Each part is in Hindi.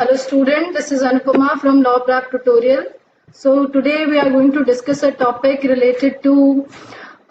Hello student, this is Anupama from Law Prep Tutorial. So today we are going to discuss a topic related to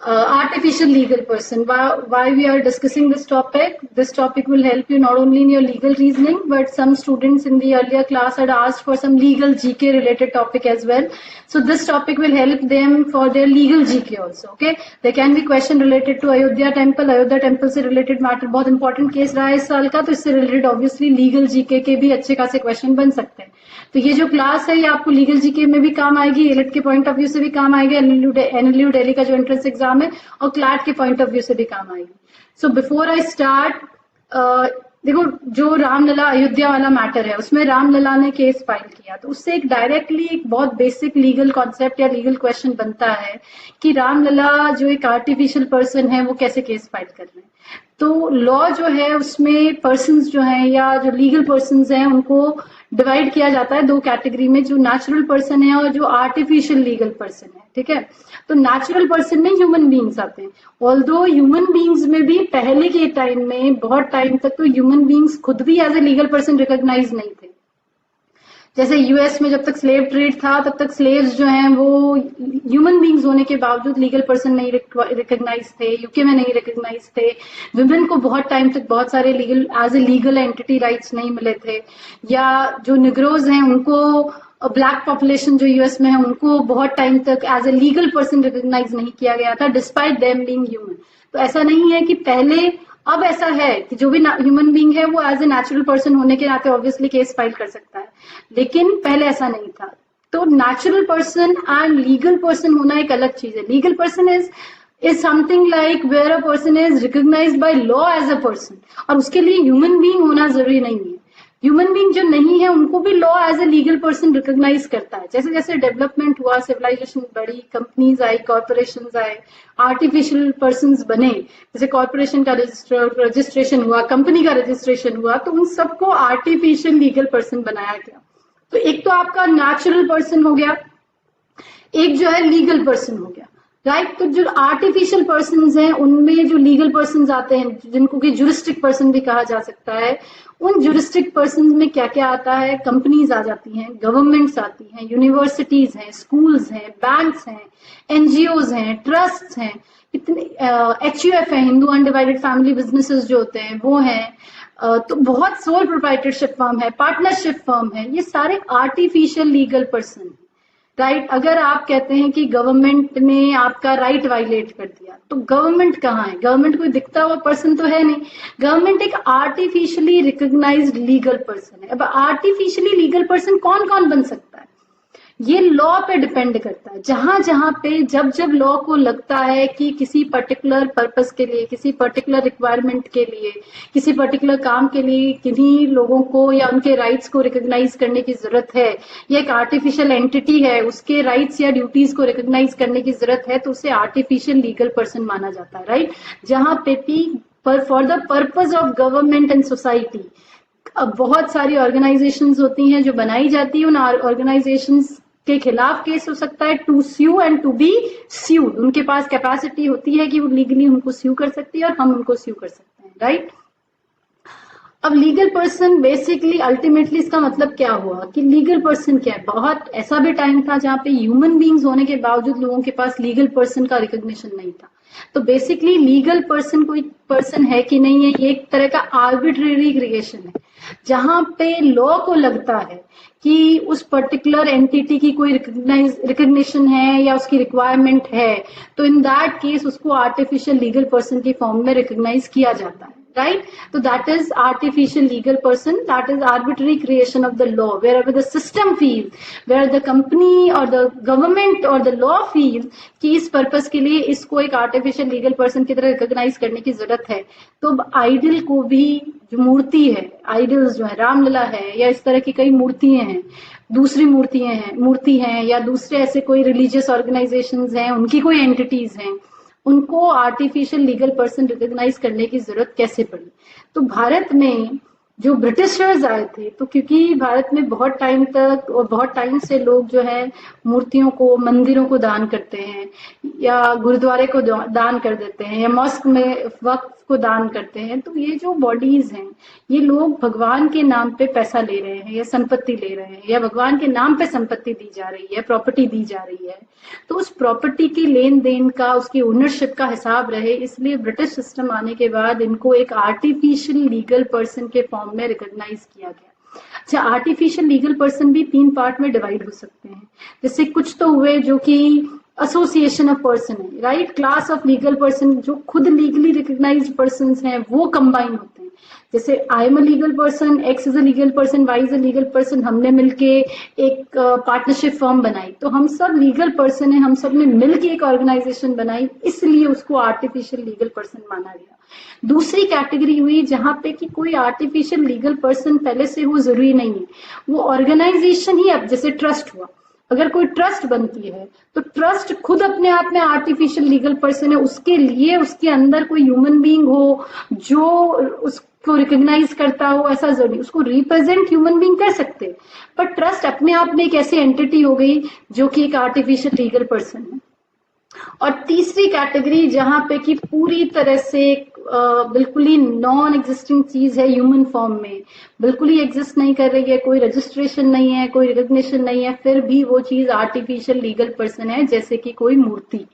artificial legal person. Why we are discussing this topic? This topic will help you not only in your legal reasoning, but some students in the earlier class had asked for some legal GK related topic as well. So this topic will help them for their legal GK also. Okay, there can be question related to Ayodhya temple. Ayodhya temple से related matter बहुत important case रहा है इस साल का, तो इससे related obviously legal GK के भी अच्छे खासे question बन सकते हैं. तो ये जो क्लास है ये आपको लीगल जीके में भी काम आएगी, एलिट के पॉइंट ऑफ व्यू से भी काम आएगी, एनएलयू दिल्ली का जो एंट्रेंस एग्जाम है, और क्लैट के पॉइंट ऑफ व्यू से भी काम आएगी. सो बिफोर आई स्टार्ट, देखो जो रामलला अयोध्या वाला मैटर है उसमें रामलला ने केस फाइल किया, तो उससे एक डायरेक्टली एक बहुत बेसिक लीगल कॉन्सेप्ट या लीगल क्वेश्चन बनता है कि रामलला जो एक आर्टिफिशियल पर्सन है वो कैसे केस फाइल कर रहे हैं. तो लॉ जो है उसमें पर्सन्स जो हैं या जो लीगल पर्सन्स हैं उनको डिवाइड किया जाता है दो कैटेगरी में, जो नेचुरल पर्सन है और जो आर्टिफिशियल लीगल पर्सन है. ठीक है, तो नेचुरल पर्सन में ह्यूमन बीइंग्स आते हैं. ऑल्दो ह्यूमन बीइंग्स में भी पहले के टाइम में बहुत टाइम तक तो ह्यूमन बीइंग्स खुद भी as a legal person recognise नहीं थे. जैसे यूएस में जब तक स्लेव ट्रेड था तब तक स्लेव्स जो हैं वो ह्यूमन बीइंग्स होने के बावजूद लीगल पर्सन नहीं रिकॉग्नाइज थे. यूके में नहीं रिकॉग्नाइज थे. विमेन को बहुत टाइम तक बहुत सारे legal as a legal entity rights नहीं मिले थे. या जो निग्रोज हैं उनको, ब्लैक पॉपुलेशन जो यूएस में है उनको बहुत टाइम तक as a legal person recognise नहीं किया गया था डिस्पाइट देम बीइंग ह्यूमन. तो ऐसा नहीं है कि पहले, अब ऐसा है कि जो भी ह्यूमन बीइंग है वो एज ए नेचुरल पर्सन होने के नाते ऑब्वियसली केस फाइल कर सकता है, लेकिन पहले ऐसा नहीं था. तो natural person and legal person होना एक अलग चीज है. Legal person is something like where a person is recognised by law as a person, और उसके लिए ह्यूमन बीइंग होना जरूरी नहीं है. ह्यूमन बीइंग जो नहीं है उनको भी law as a legal person recognise करता है. जैसे जैसे डेवलपमेंट हुआ, सिविलाइजेशन बढ़ी, कंपनीज आई, कॉर्पोरेशन आए, आर्टिफिशियल पर्सन्स बने, जैसे कॉर्पोरेशन का रजिस्ट्रेशन हुआ, कंपनी का रजिस्ट्रेशन हुआ, तो उन सबको आर्टिफिशियल लीगल पर्सन बनाया गया. तो एक तो आपका नेचुरल पर्सन हो गया, एक जो है लीगल पर्सन हो गया. राइट, तो जो आर्टिफिशियल पर्सन्स हैं उनमें जो लीगल पर्सन्स आते हैं जिनको कि जुरिस्टिक पर्सन भी कहा जा सकता है, उन जुरिस्टिक पर्सन्स में क्या क्या आता है? कंपनीज आ जाती हैं, गवर्नमेंट्स आती हैं, यूनिवर्सिटीज हैं, स्कूल्स हैं, बैंक्स हैं, एनजीओज हैं, ट्रस्ट हैं, इतने एचयूएफ है, हिंदू अनडिवाइडेड फैमिली बिजनेसेस जो होते हैं वो हैं, तो बहुत सोल प्रोप्राइटरशिप फर्म है, पार्टनरशिप फर्म है, ये सारे आर्टिफिशियल लीगल पर्सन. राइट, अगर आप कहते हैं कि गवर्नमेंट ने आपका राइट वायलेट कर दिया, तो गवर्नमेंट कहाँ है? गवर्नमेंट कोई दिखता हुआ पर्सन तो है नहीं. गवर्नमेंट एक आर्टिफिशियली रिकॉग्नाइज्ड लीगल पर्सन है. अब आर्टिफिशियली लीगल पर्सन कौन कौन बन सकता है? ये लॉ पे डिपेंड करता है. जहां जहां पे जब जब लॉ को लगता है कि किसी पर्टिकुलर पर्पस के लिए, किसी पर्टिकुलर रिक्वायरमेंट के लिए, किसी पर्टिकुलर काम के लिए किन्हीं लोगों को या उनके राइट्स को रिकॉग्नाइज करने की जरूरत है, या एक आर्टिफिशियल एंटिटी है उसके राइट्स या ड्यूटीज को रिकॉग्नाइज करने की जरूरत है, तो उसे आर्टिफिशियल लीगल पर्सन माना जाता है. राइट, जहां पे भी for the purpose of government and society. अब बहुत सारी ऑर्गेनाइजेशंस होती हैं जो बनाई जाती है, उन ऑर्गेनाइजेशंस के खिलाफ केस हो सकता है, to sue and to be sued. उनके पास कैपेसिटी होती है कि वो लीगली उनको स्यू कर सकती है और हम उनको स्यू कर सकते हैं. राइट, अब लीगल पर्सन बेसिकली अल्टीमेटली इसका मतलब क्या हुआ कि लीगल पर्सन क्या है? बहुत ऐसा भी टाइम था जहां पे ह्यूमन बीइंग्स होने के बावजूद लोगों के पास लीगल पर्सन का रिकॉग्निशन नहीं था. तो बेसिकली लीगल पर्सन कोई पर्सन है कि नहीं है, ये एक तरह का आर्बिट्रेरी क्रिएशन है, जहां पे लॉ को लगता है कि उस पर्टिकुलर एंटिटी की कोई रिकॉग्निशन है या उसकी रिक्वायरमेंट है, तो इन दैट केस उसको आर्टिफिशियल लीगल पर्सन की फॉर्म में रिकॉग्नाइज किया जाता है. Right, so that is artificial legal person, that is arbitrary creation of the law, wherever the system feels, where the company or the government or the law feels कि इस पर्पस के लिए इसको एक आर्टिफिशियल लीगल पर्सन की तरह रिकॉग्नाइज करने की जरूरत है. तो आइडल को भी, जो मूर्ति है, आइडल्स जो है, रामलला है या इस तरह की कई मूर्तियां हैं, दूसरी मूर्ति हैं या दूसरे ऐसे कोई रिलीजियस ऑर्गेनाइजेशंस हैं, उनकी कोई एंटिटीज हैं, उनको आर्टिफिशियल लीगल पर्सन रिकॉग्नाइज करने की जरूरत कैसे पड़ी? तो भारत में जो ब्रिटिशर्स आए थे, तो क्योंकि भारत में बहुत टाइम तक और बहुत टाइम से लोग जो है मूर्तियों को, मंदिरों को दान करते हैं, या गुरुद्वारे को दान कर देते हैं, या मॉस्क में वक्फ को दान करते हैं। तो ये जो बॉडीज हैं, ये लोग भगवान के नाम पे पैसा ले रहे हैं या संपत्ति ले रहे हैं, या भगवान के नाम पे संपत्ति दी जा रही है, प्रॉपर्टी दी जा रही है। तो उस प्रॉपर्टी की लेन देन का, उसकी ओनरशिप का हिसाब रहे, इसलिए ब्रिटिश सिस्टम आने के बाद इनको एक आर्टिफिशियल लीगल पर्सन के फॉर्म में रिकॉग्नाइज किया गया। अच्छा, आर्टिफिशियल लीगल पर्सन भी 3 पार्ट में डिवाइड हो सकते हैं। जैसे कुछ तो हुए जो कि एसोसिएशन ऑफ पर्सन है, right, class of legal person, जो खुद लीगली रिकॉग्नाइज्ड पर्सन हैं, वो कंबाइन होते हैं। जैसे I am a legal person, X is a legal person, Y is a legal person, हमने मिलके एक पार्टनरशिप फर्म बनाई, तो हम सब लीगल पर्सन है, हम सब ने मिलके एक ऑर्गेनाइजेशन बनाई, इसलिए उसको आर्टिफिशियल लीगल पर्सन माना गया। दूसरी कैटेगरी हुई जहां पे कि कोई आर्टिफिशियल लीगल पर्सन पहले से हो जरूरी नहीं है, वो ऑर्गेनाइजेशन ही, अब जैसे ट्रस्ट हुआ, अगर कोई ट्रस्ट बनती है तो ट्रस्ट खुद अपने आप में आर्टिफिशियल लीगल पर्सन है। उसके लिए उसके अंदर कोई ह्यूमन बीइंग हो जो उसको रिकॉग्नाइज करता हो, ऐसा जरूरी, उसको रिप्रेजेंट ह्यूमन बीइंग कर सकते, पर ट्रस्ट अपने आप में एक ऐसी एंटिटी हो गई जो कि एक आर्टिफिशियल लीगल पर्सन है। और तीसरी कैटेगरी जहां पे कि पूरी तरह से बिल्कुल ही नॉन एग्जिस्टिंग चीज है, ह्यूमन फॉर्म में बिल्कुल ही एग्जिस्ट नहीं कर रही है, कोई रजिस्ट्रेशन नहीं है, कोई रिकॉग्निशन नहीं है, फिर भी वो चीज आर्टिफिशियल लीगल पर्सन है। जैसे कि कोई मूर्ति,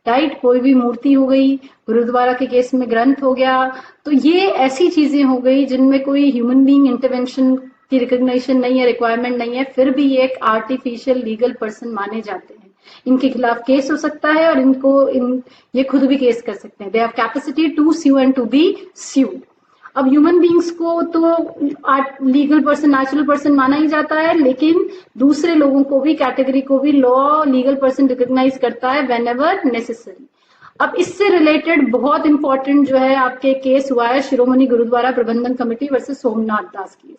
राइट, कोई भी मूर्ति हो गई, गुरुद्वारा के केस में ग्रंथ हो गया, तो ये ऐसी चीजें हो गई जिनमें कोई ह्यूमन बीइंग इंटरवेंशन की रिकॉग्निशन नहीं है, रिक्वायरमेंट नहीं है, फिर भी ये एक आर्टिफिशियल लीगल पर्सन माने जाते हैं। इनके खिलाफ केस हो सकता है और ये खुद भी केस कर सकते हैं। They have capacity to sue and to be sued. अब ह्यूमन बींग्स को तो लीगल पर्सन, नेचुरल पर्सन माना ही जाता है, लेकिन दूसरे लोगों को भी, कैटेगरी को भी लॉ लीगल पर्सन रिकॉग्नाइज करता है व्हेन एवर नेसेसरी। अब इससे रिलेटेड बहुत इंपॉर्टेंट जो है आपके केस हुआ है शिरोमणि गुरुद्वारा प्रबंधन कमेटी वर्सेस सोमनाथ दास केस।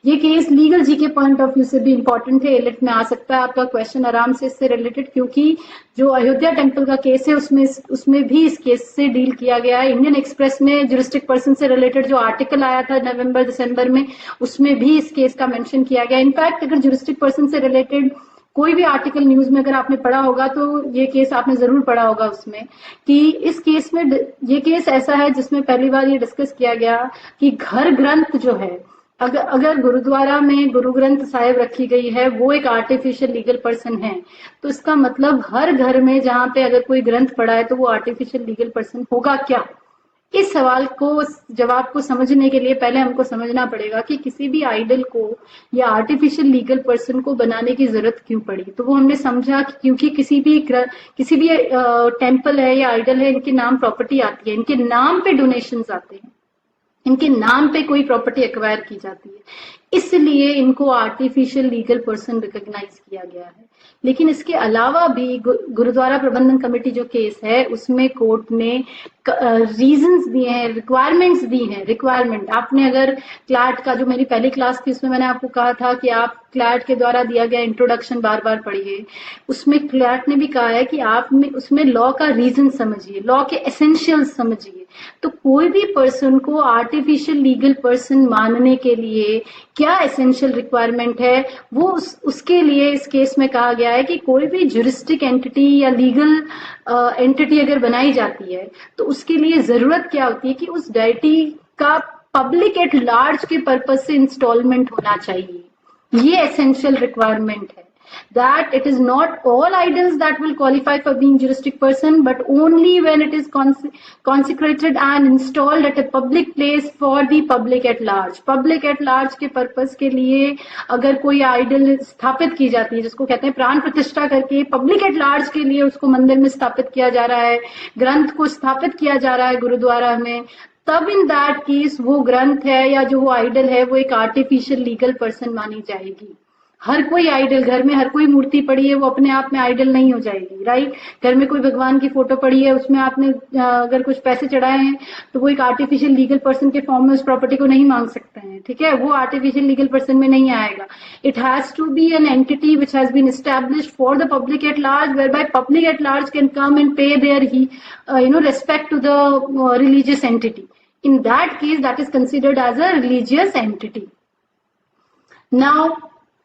ये केस लीगल जी के पॉइंट ऑफ व्यू से भी इंपॉर्टेंट है, एलिट में आ सकता है आपका क्वेश्चन आराम से इससे रिलेटेड, क्योंकि जो अयोध्या टेम्पल का केस है उसमें भी इस केस से डील किया गया है। इंडियन एक्सप्रेस में जुरिस्टिक पर्सन से रिलेटेड जो आर्टिकल आया था नवंबर दिसंबर में, उसमें भी इस केस का मेंशन किया गया। इनफैक्ट अगर जुरिस्टिक पर्सन से रिलेटेड कोई भी आर्टिकल न्यूज में अगर आपने पढ़ा होगा तो ये केस आपने जरूर पढ़ा होगा उसमें, कि इस केस में ये केस ऐसा है जिसमें पहली बार ये डिस्कस किया गया कि घर ग्रंथ जो है, अगर गुरुद्वारा में गुरु ग्रंथ साहिब रखी गई है, वो एक आर्टिफिशियल लीगल पर्सन है, तो इसका मतलब हर घर में जहां पे अगर कोई ग्रंथ पड़ा है तो वो आर्टिफिशियल लीगल पर्सन होगा क्या? इस सवाल को, जवाब को समझने के लिए पहले हमको समझना पड़ेगा कि किसी भी आइडल को या आर्टिफिशियल लीगल पर्सन को बनाने की जरूरत क्यों पड़ी। तो वो हमने समझा कि क्योंकि किसी भी टेम्पल है या आइडल है, इनके नाम प्रॉपर्टी आती है, इनके नाम पे डोनेशंस आते हैं, इनके नाम पे कोई प्रॉपर्टी एक्वायर की जाती है, इसलिए इनको आर्टिफिशियल लीगल पर्सन रिकॉग्नाइज किया गया है। लेकिन इसके अलावा भी गुरुद्वारा प्रबंधन कमेटी जो केस है उसमें कोर्ट ने रीजंस दिए हैं, रिक्वायरमेंट्स दी हैं। रिक्वायरमेंट आपने अगर क्लैट का, जो मेरी पहली क्लास थी उसमें मैंने आपको कहा था कि आप क्लैट के द्वारा दिया गया इंट्रोडक्शन बार बार पढ़िए, उसमें क्लैट ने भी कहा है कि आप उसमें लॉ का रीजन समझिए, लॉ के एसेंशियल्स समझिए। तो कोई भी पर्सन को आर्टिफिशियल लीगल पर्सन मानने के लिए क्या एसेंशियल रिक्वायरमेंट है, वो उसके लिए इस केस में कहा गया है कि कोई भी जुरिस्टिक एंटिटी या लीगल एंटिटी अगर बनाई जाती है तो उसके लिए जरूरत क्या होती है कि उस डायटी का पब्लिक एट लार्ज के पर्पज से इंस्टॉलमेंट होना चाहिए। ये एसेंशियल रिक्वायरमेंट है, that it is not all idols that will qualify for being juristic person, but only when it is consecrated and installed at a public place for the public at large. Public at large के पर्पस के लिए अगर कोई आइडल स्थापित की जाती है, जिसको कहते हैं प्राण प्रतिष्ठा करके पब्लिक एट लार्ज के लिए उसको मंदिर में स्थापित किया जा रहा है, ग्रंथ को स्थापित किया जा रहा है गुरुद्वारा में, तब इन दैट केस वो ग्रंथ है या जो वो आइडल है वो एक आर्टिफिशियल लीगल पर्सन मानी जाएगी। हर कोई आइडल, घर में हर कोई मूर्ति पड़ी है, वो अपने आप में आइडल नहीं हो जाएगी, राइट। घर में कोई भगवान की फोटो पड़ी है, उसमें आपने अगर कुछ पैसे चढ़ाए हैं तो वो एक आर्टिफिशियल लीगल पर्सन के फॉर्म में उस प्रॉपर्टी को नहीं मांग सकते हैं, ठीक है, वो आर्टिफिशियल लीगल पर्सन में नहीं आएगा। It has to be an entity which has been established for the public at large, where by public at large can come and pay their respect to the religious entity. In that case, that is considered as a religious entity. Now,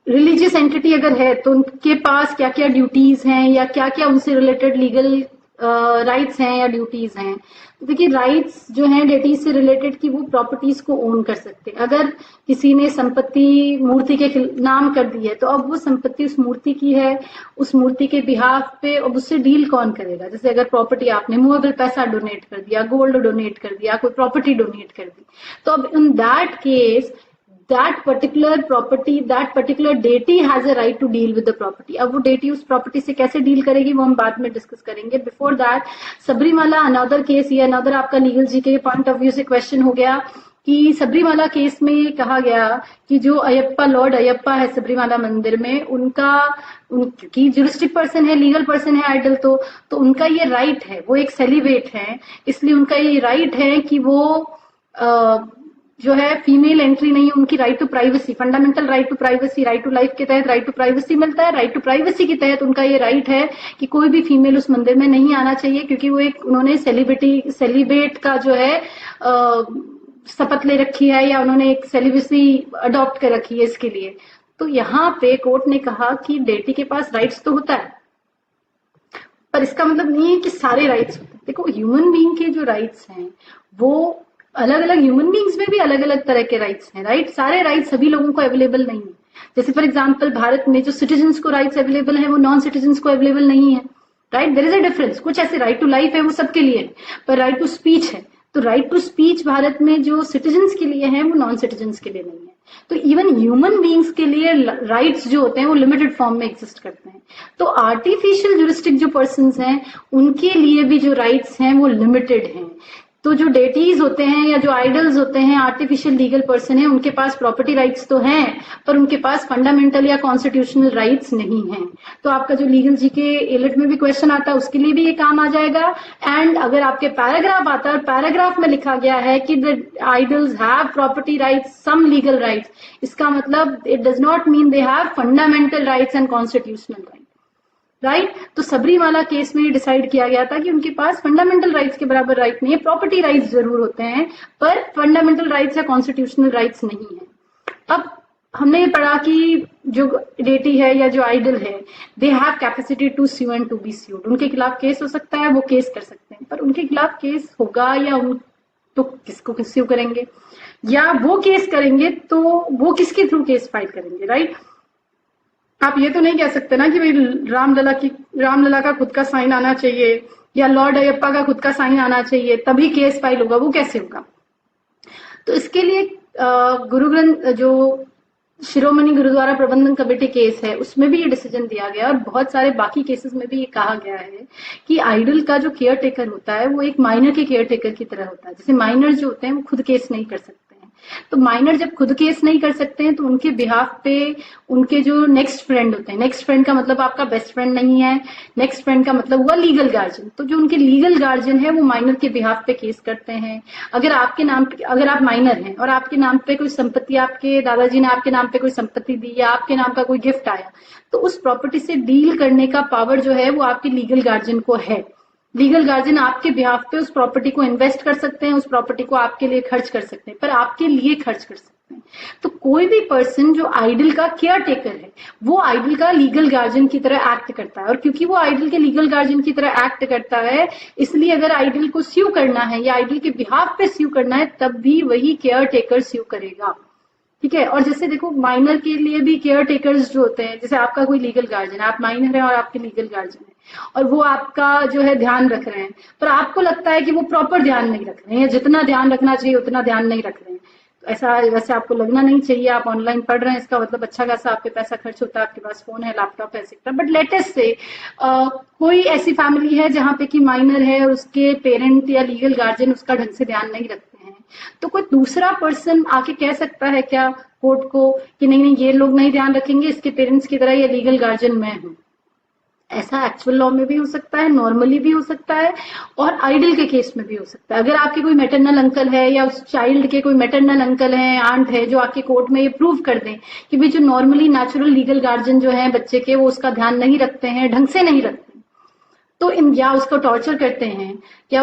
religious entity अगर है तो उनके पास क्या क्या ड्यूटीज हैं या क्या क्या उनसे रिलेटेड लीगल राइट्स हैं या ड्यूटीज हैं. देखिए, राइट्स जो हैं डेटीज से रिलेटेड कि वो प्रॉपर्टीज को ओन कर सकते हैं. अगर किसी ने संपत्ति मूर्ति के नाम कर दी है तो अब वो संपत्ति उस मूर्ति की है, उस मूर्ति के बिहाफ पे अब उससे डील कौन करेगा. जैसे अगर प्रॉपर्टी आपने मूवेबल पैसा डोनेट कर दिया, गोल्ड डोनेट कर दिया, कोई प्रॉपर्टी डोनेट कर दी, तो अब इन that case that particular property, that particular deity has a right to deal with the property. अब वो deity उस property से कैसे deal करेगी वो हम बाद में discuss करेंगे. Before that, Sabarimala another case, ये another आपका legal जी के point of view से question हो गया कि सबरीमाला केस में कहा गया कि जो अयप्पा, लॉर्ड अयप्पा है सबरीमाला मंदिर में, उनकी जुरिस्टिक पर्सन है, लीगल पर्सन है आइडल, तो उनका ये राइट है, वो एक सेलिब्रेट है, इसलिए उनका ये राइट है कि वो जो है फीमेल एंट्री नहीं, उनकी right to privacy, fundamental right to privacy, right to life के तहत राइट टू प्राइवेसी मिलता है. राइट टू प्राइवेसी के तहत उनका ये राइट है कि कोई भी फीमेल उस मंदिर में नहीं आना चाहिए, क्योंकि वो एक उन्होंने सेलिब्रेट का जो है शपथ ले रखी है या उन्होंने एक सेलिब्रेसी अडॉप्ट कर रखी है इसके लिए. तो यहाँ पे कोर्ट ने कहा कि डेटी के पास राइट्स तो होता है, पर इसका मतलब नहीं है कि सारे राइट्स होते हैं. देखो, ह्यूमन बीइंग के जो राइट्स हैं वो अलग अलग, ह्यूमन बींग्स में भी अलग अलग तरह के राइट्स हैं. राइट, सारे राइट्स सभी लोगों को अवेलेबल नहीं है. जैसे फॉर एग्जांपल भारत में जो सिटीजन्स को राइट्स अवेलेबल है वो नॉन सिटीजन्स को अवेलेबल नहीं है. Right, there is a difference. कुछ ऐसे राइट टू लाइफ है वो सबके लिए है, पर राइट टू स्पीच है तो राइट टू स्पीच भारत में जो सिटीजन्स के लिए है वो नॉन सिटीजन्स के लिए नहीं है. तो इवन ह्यूमन बींग्स के लिए राइट्स जो होते हैं वो लिमिटेड फॉर्म में एग्जिस्ट करते हैं. तो आर्टिफिशियल ज्यूरिस्टिक जो पर्संस हैं उनके लिए भी जो राइट्स हैं वो लिमिटेड हैं. तो जो डेटीज होते हैं या जो आइडल्स होते हैं, आर्टिफिशियल लीगल पर्सन है, उनके पास प्रॉपर्टी राइट्स तो हैं, पर उनके पास फंडामेंटल या कॉन्स्टिट्यूशनल राइट्स नहीं हैं. तो आपका जो लीगल जी के एलिट में भी क्वेश्चन आता है उसके लिए भी ये काम आ जाएगा. एंड अगर आपके पैराग्राफ आता है और पैराग्राफ में लिखा गया है कि the idols have property rights, some legal rights, इसका मतलब it does not mean they have fundamental rights and constitutional rights. Right, तो सबरीमाला केस में डिसाइड किया गया था कि उनके पास फंडामेंटल राइट्स के बराबर राइट नहीं है. प्रॉपर्टी राइट्स जरूर होते हैं पर फंडामेंटल राइट्स या कॉन्स्टिट्यूशनल राइट्स नहीं है. अब हमने ये पढ़ा कि जो डेटी है या जो आइडल है, they have capacity to sue and to be sued. उनके खिलाफ केस हो सकता है, वो केस कर सकते हैं, पर उनके खिलाफ केस होगा या उन तो किसको स्यू करेंगे या वो केस करेंगे तो वो किसके थ्रू केस फाइल करेंगे. राइट, आप ये तो नहीं कह सकते ना कि भाई रामलला का खुद का साइन आना चाहिए या लॉर्ड अयप्पा का खुद का साइन आना चाहिए तभी केस फाइल होगा. वो कैसे होगा? तो इसके लिए गुरु ग्रंथ जो शिरोमणि गुरुद्वारा प्रबंधन कमेटी केस है उसमें भी ये डिसीजन दिया गया और बहुत सारे बाकी केसेस में भी ये कहा गया है कि आइडल का जो केयर टेकर होता है वो एक माइनर के केयर टेकर की तरह होता है. जैसे माइनर जो होते हैं वो खुद केस नहीं कर सकते, तो माइनर जब खुद केस नहीं कर सकते हैं तो उनके बिहाफ पे उनके जो नेक्स्ट फ्रेंड होते हैं, नेक्स्ट फ्रेंड का मतलब आपका बेस्ट फ्रेंड नहीं है, नेक्स्ट फ्रेंड का मतलब हुआ लीगल गार्जियन, तो जो उनके लीगल गार्जियन है वो माइनर के बिहाफ पे केस करते हैं. अगर आपके नाम पे, अगर आप माइनर हैं और आपके नाम पे कोई संपत्ति, आपके दादाजी ने आपके नाम पे कोई संपत्ति दी या आपके नाम का कोई गिफ्ट आया, तो उस प्रॉपर्टी से डील करने का पावर जो है वो आपके लीगल गार्जियन को है. लीगल गार्जियन आपके बिहाफ पे उस प्रॉपर्टी को इन्वेस्ट कर सकते हैं, उस प्रॉपर्टी को आपके लिए खर्च कर सकते हैं, पर आपके लिए खर्च कर सकते हैं. तो कोई भी पर्सन जो आइडल का केयर टेकर है वो आइडल का लीगल गार्जियन की तरह एक्ट करता है. और क्योंकि वो आइडल के लीगल गार्जियन की तरह एक्ट करता है इसलिए अगर आइडल को स्यू करना है या आइडल के बिहाफ पे स्यू करना है तब भी वही केयर टेकर स्यू करेगा. ठीक है, और जैसे देखो माइनर के लिए भी केयर टेकर्स जो होते हैं, जैसे आपका कोई लीगल गार्जियन है, आप माइनर हैं और आपके लीगल गार्जियन है और वो आपका जो है ध्यान रख रहे हैं, पर आपको लगता है कि वो प्रॉपर ध्यान नहीं रख रहे हैं या जितना ध्यान रखना चाहिए उतना ध्यान नहीं रख रहे हैं. तो ऐसा वैसे आपको लगना नहीं चाहिए. आप ऑनलाइन पढ़ रहे हैं, इसका मतलब अच्छा खासा आप पे पैसा खर्च होता है, आपके पास फोन है, लैपटॉप है, एक्सेट्रा. बट लेटेस्ट से कोई ऐसी फैमिली है जहाँ पे कि माइनर है और उसके पेरेंट या लीगल गार्जियन उसका ढंग से ध्यान नहीं रखते हैं, तो कोई दूसरा पर्सन आके कह सकता है क्या कोर्ट को कि नहीं नहीं ये लोग नहीं ध्यान रखेंगे, इसके पेरेंट्स की तरह ये लीगल गार्जियन मैं हूं. ऐसा एक्चुअल लॉ में भी हो सकता है, नॉर्मली भी हो सकता है और आइडल के केस में भी हो सकता है. अगर आपके कोई मैटरनल अंकल है या उस चाइल्ड के कोई मैटरनल अंकल है, आंट है, जो आके कोर्ट में ये प्रूव कर दें कि भाई जो नॉर्मली नेचुरल लीगल गार्जियन जो है बच्चे के वो उसका ध्यान नहीं रखते हैं, ढंग से नहीं रखते, तो या उसको टॉर्चर करते हैं या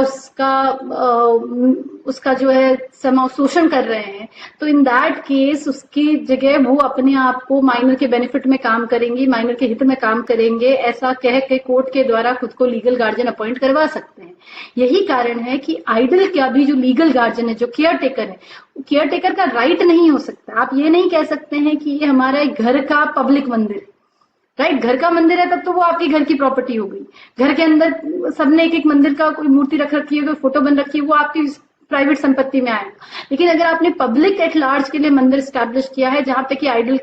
उसका जो है समाव शोषण कर रहे हैं, तो इन दैट केस उसकी जगह वो अपने आप को माइनर के बेनिफिट में काम करेंगी, माइनर के हित में काम करेंगे, ऐसा कह के कोर्ट के द्वारा खुद को लीगल गार्जियन अपॉइंट करवा सकते हैं। यही कारण है कि आइडल का भी जो लीगल गार्जियन है, जो केयर टेकर है, केयर टेकर का राइट नहीं हो सकता। आप ये नहीं कह सकते हैं कि ये हमारा एक घर का पब्लिक मंदिर है, राइट? घर का मंदिर है तब तो वो आपकी घर की प्रॉपर्टी हो गई। घर के अंदर सबने एक एक मंदिर का कोई मूर्ति रख रखी है, कोई फोटो बन रखी है, वो आपकी प्राइवेट संपत्ति में आएगा। लेकिन अगर आपने पब्लिक एट लार्ज के लिए मंदिर स्टैब्लिश किया है, जहां पे कि आइडल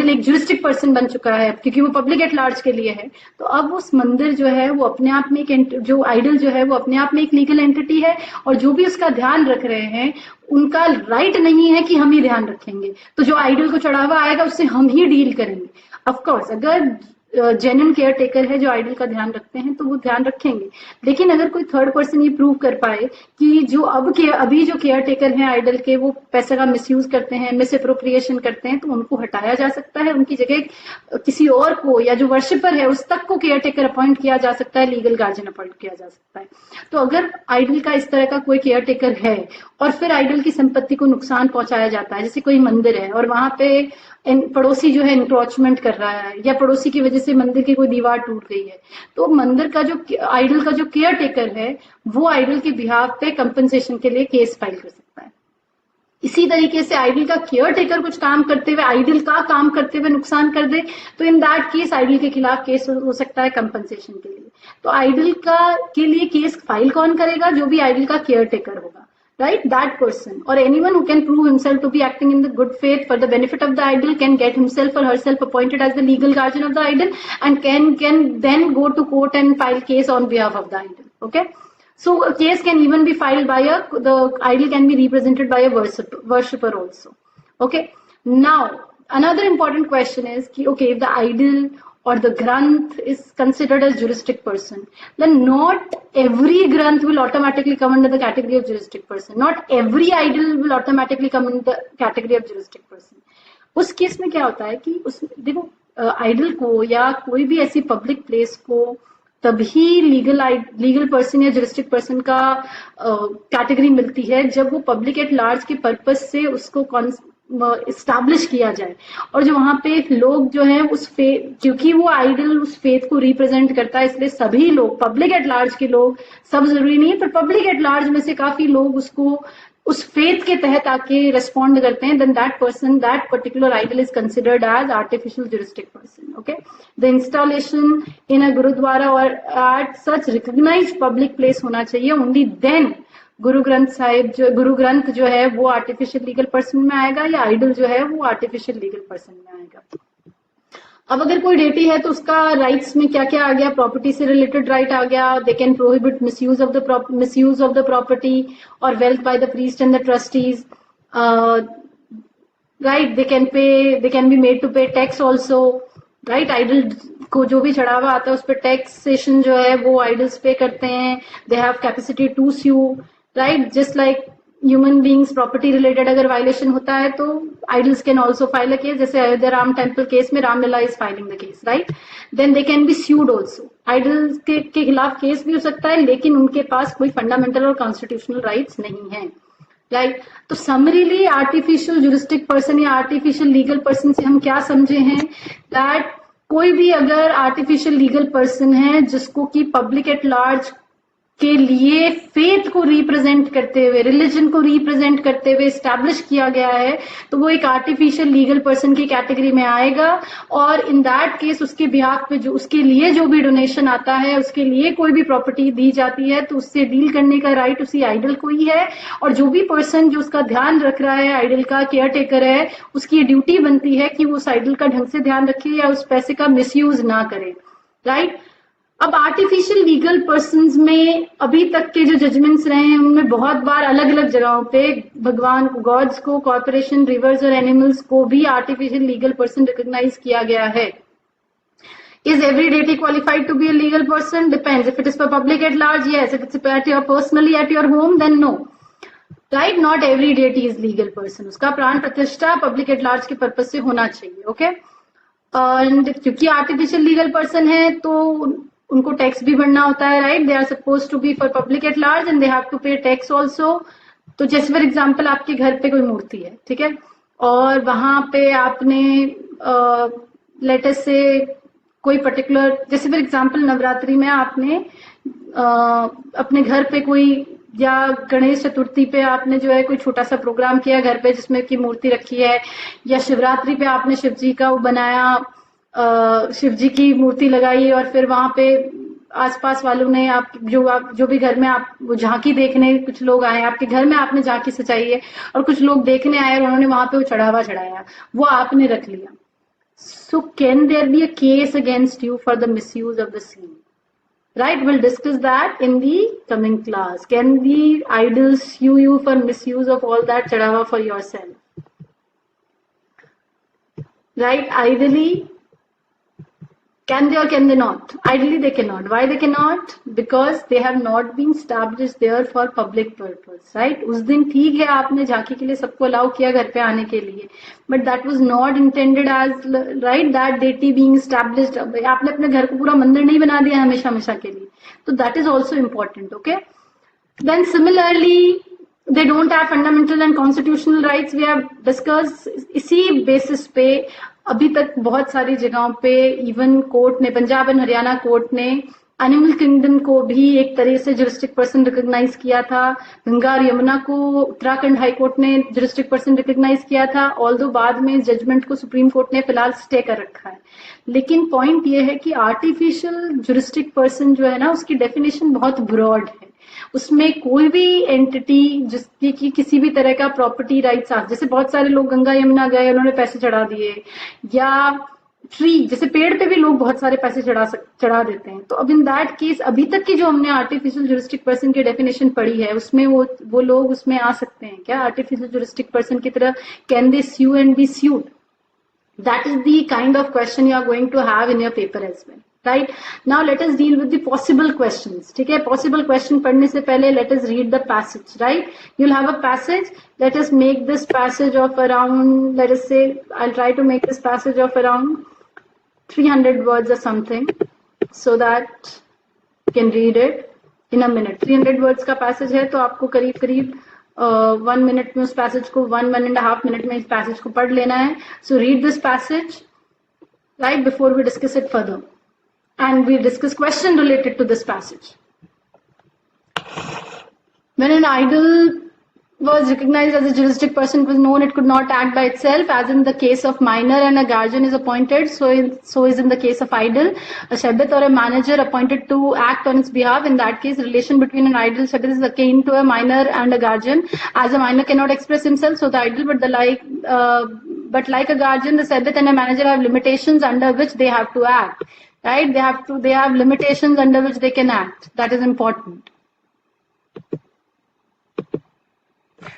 एक ज्यूरिस्टिक पर्सन बन चुका है क्योंकि वो पब्लिक एट लार्ज के लिए है, तो अब उस मंदिर जो है वो अपने आप में जो आइडल जो है वो अपने आप में एक लीगल एंटिटी है, और जो भी उसका ध्यान रख रहे हैं उनका राइट नहीं है कि हम ही ध्यान रखेंगे। तो जो आइडल को चढ़ावा आएगा उससे हम ही डील करेंगे। ऑफकोर्स अगर जेन्युइन केयर टेकर है जो आइडल का ध्यान रखते हैं तो वो ध्यान रखेंगे, लेकिन अगर कोई थर्ड पर्सन ये प्रूव कर पाए कि जो अभी जो केयर टेकर हैं आइडल के, वो पैसे का मिसयूज करते हैं, मिस अप्रोप्रिएशन करते हैं, तो उनको हटाया जा सकता है, उनकी जगह किसी और को या जो वर्शिपर है उस तक को केयर टेकर अपॉइंट किया जा सकता है, लीगल गार्जियन अपॉइंट किया जा सकता है। तो अगर आइडल का इस तरह का कोई केयर टेकर है और फिर आइडल की संपत्ति को नुकसान पहुंचाया जाता है, जैसे कोई मंदिर है और वहां पे पड़ोसी जो है इंक्रोचमेंट कर रहा है या पड़ोसी की वजह से मंदिर की कोई दीवार टूट गई है, तो मंदिर का जो आइडल का जो केयर टेकर है वो आइडल के बिहाफ पे कंपनसेशन के लिए केस फाइल कर सकता है। इसी तरीके से आइडल का केयर टेकर कुछ काम करते हुए आइडल का काम करते हुए नुकसान कर दे, तो इन दैट केस आइडल के खिलाफ केस हो सकता है कंपनसेशन के लिए। तो आइडल के लिए केस फाइल कौन करेगा? जो भी आइडल का केयर टेकर होगा, right? That person or anyone who can prove himself to be acting in the good faith for the benefit of the idol can get himself or herself appointed as the legal guardian of the idol and can then go to court and file case on behalf of the idol. Okay, so a case can even be filed by the idol can be represented by a worshipper also. Okay, now another important question is okay, if the idol or the granth is considered as juristic person, then not every granth will automatically come under the category of juristic person. Not every idol will automatically come under the category of juristic person. उस केस में क्या होता है कि देखो आइडल को या कोई भी ऐसी पब्लिक प्लेस को तभी लीगल पर्सन या जुरिस्टिक पर्सन का कैटेगरी मिलती है जब वो पब्लिक एट लार्ज के पर्पज से उसको इस्टेब्लिश किया जाए, और जो वहां पे लोग जो है क्योंकि वो आइडल उस फेथ को रिप्रेजेंट करता है, इसलिए सभी लोग पब्लिक एट लार्ज के लोग, सब जरूरी नहीं है पर पब्लिक एट लार्ज में से काफी लोग उसको उस फेथ के तहत आके रेस्पॉन्ड करते हैं, then that person, that particular idol is considered as artificial juristic person. Okay, the installation in a gurdwara or at such recognised public place होना चाहिए, ओनली देन गुरु ग्रंथ जो है वो आर्टिफिशियल लीगल पर्सन में आएगा या आइडल जो है वो आर्टिफिशियल लीगल पर्सन में आएगा. अब अगर कोई डेटी है तो उसका राइट्स में क्या क्या आ गया? प्रॉपर्टी से रिलेटेड राइट आ गया. They can prohibit misuse of the property और wealth by the priest and the trustees. Right, they can be made to pay tax also. Right, idol को जो भी चढ़ावा आता है उस पर टैक्सेशन जो है वो आइडल्स पे करते हैं. They have capacity to sue. Right, just like human beings property related अगर वायलेशन होता है तो idols can also file a case, जैसे अयोध्या राम टेम्पल केस में Ramlalla is filing the case. Right, then they can be sued also. Idols के खिलाफ केस भी हो सकता है, लेकिन उनके पास कोई फंडामेंटल और कॉन्स्टिट्यूशनल राइट्स नहीं है. राइट, तो समरीली आर्टिफिशियल जुरिस्टिक पर्सन या आर्टिफिशियल लीगल पर्सन से हम क्या समझे हैं? दैट कोई भी अगर आर्टिफिशियल लीगल पर्सन है जिसको कि पब्लिक एट लार्ज के लिए फेथ को रिप्रेजेंट करते हुए, रिलीजन को रिप्रेजेंट करते हुए स्टैब्लिश किया गया है, तो वो एक आर्टिफिशियल लीगल पर्सन की कैटेगरी में आएगा. और इन दैट केस उसके बिहाफ पे जो उसके लिए जो भी डोनेशन आता है, उसके लिए कोई भी प्रॉपर्टी दी जाती है, तो उससे डील करने का राइट उसी आइडल को ही है. और जो भी पर्सन जो उसका ध्यान रख रहा है, आइडल का केयर टेकर है, उसकी ड्यूटी बनती है कि वो उस आइडल का ढंग से ध्यान रखे या उस पैसे का मिसयूज ना करे. राइट, अब आर्टिफिशियल लीगल पर्संस में अभी तक के जो जजमेंट्स रहे हैं उनमें बहुत बार अलग अलग जगहों पे भगवान को, गॉड्स को, कॉर्पोरेशन, रिवर्स और एनिमल्स को भी आर्टिफिशियल लीगल पर्सन रिकॉग्नाइज किया गया है. Is every deity qualified to be a legal person? Depends. If it is for public at large, yes. If it's at your personally at your home, then no. Right? Not every deity is legal person. उसका प्राण प्रतिष्ठा पब्लिक एट लार्ज के पर्पज से होना चाहिए. ओके, एंड क्योंकि आर्टिफिशियल लीगल पर्सन है तो उनको टैक्स भी भरना होता है, right? They are suppose to be for public at large and they have to pay tax also. तो जैसे फॉर एग्जाम्पल आपके घर पे कोई मूर्ति है, ठीक है, और वहां पे आपने लेटेस्ट से कोई पर्टिकुलर, जैसे फॉर एग्जाम्पल नवरात्रि में आपने अपने घर पे कोई, या गणेश चतुर्थी पे आपने जो है कोई छोटा सा प्रोग्राम किया घर पे जिसमें की मूर्ति रखी है, या शिवरात्रि पे आपने शिव जी का वो बनाया, शिव जी की मूर्ति लगाई और फिर वहां पे आसपास वालों ने आप जो भी घर में आप वो झांकी देखने कुछ लोग आए आपके घर में, आपने झांकी सजाई है और कुछ लोग देखने आए और उन्होंने वहां पे वो चढ़ावा चढ़ाया, वो आपने रख लिया. So can there be a case against you for the misuse of the scene? Right, we'll discuss that in the coming class. Can the idols sue you for misuse of all that chadawa for yourself? Right, ideally, can they or can they not? Ideally they cannot. Why they cannot? Because they have not been established there for public purpose, right? उस दिन ठीक है आपने झांकी के लिए सबको अलाउ किया घर पे आने के लिए, but that was not intended as, right, that deity being established. आपने अपने घर को पूरा मंदिर नहीं बना दिया हमेशा हमेशा के लिए, तो that is also important, okay? Then similarly, they don't have fundamental and constitutional rights. We have discussed इसी बेसिस पे अभी तक बहुत सारी जगहों पे इवन कोर्ट ने, पंजाब एंड हरियाणा कोर्ट ने एनिमल किंगडम को भी एक तरह से जुरिस्टिक पर्सन रिकॉग्नाइज किया था. गंगा और यमुना को उत्तराखंड हाई कोर्ट ने जुरिस्टिक पर्सन रिकॉग्नाइज किया था, ऑल्दो बाद में जजमेंट को सुप्रीम कोर्ट ने फिलहाल स्टे कर रखा है. लेकिन पॉइंट ये है कि आर्टिफिशियल जुरिस्टिक पर्सन जो है ना, उसकी डेफिनेशन बहुत ब्रॉड है. उसमें कोई भी एंटिटी जिसकी की किसी भी तरह का प्रॉपर्टी राइट्स, जैसे बहुत सारे लोग गंगा यमुना गए उन्होंने पैसे चढ़ा दिए, या ट्री जैसे पेड़ पे भी लोग बहुत सारे पैसे चढ़ा देते हैं. तो अब इन दैट केस अभी तक की जो हमने आर्टिफिशियल जुरिस्टिक पर्सन की डेफिनेशन पढ़ी है उसमें वो लोग उसमें आ सकते हैं क्या आर्टिफिशियल जुरिस्टिक पर्सन की तरह? Can they sue and be sued? That is the kind of question you are going to have in your paper as well. Right, now let us deal with the possible questions. ठीक है, possible question पढ़ने से पहले let us read the passage. Right, you'll have a passage. Let us make this passage of around, let us say, I'll try to make this passage of around 300 words or something, so that you can read it in a minute. 300 words का passage है, तो आपको करीब करीब 1 minute में उस पैसेज को, 1.5 minute में इस पैसेज को पढ़ लेना है. So read this passage, right, before we discuss it further, and we discuss question related to this passage. When an idol was recognized as a juristic person, it was known it could not act by itself, as in the case of minor, and a guardian is appointed. So is in the case of idol, a shepherd or a manager appointed to act on its behalf. In that case, relation between an idol shepherd is akin to a minor and a guardian, as a minor cannot express himself, so the idol, but like a guardian, the shepherd and a manager have limitations under which they have to act. Right? They have limitations under which they can act. That is important.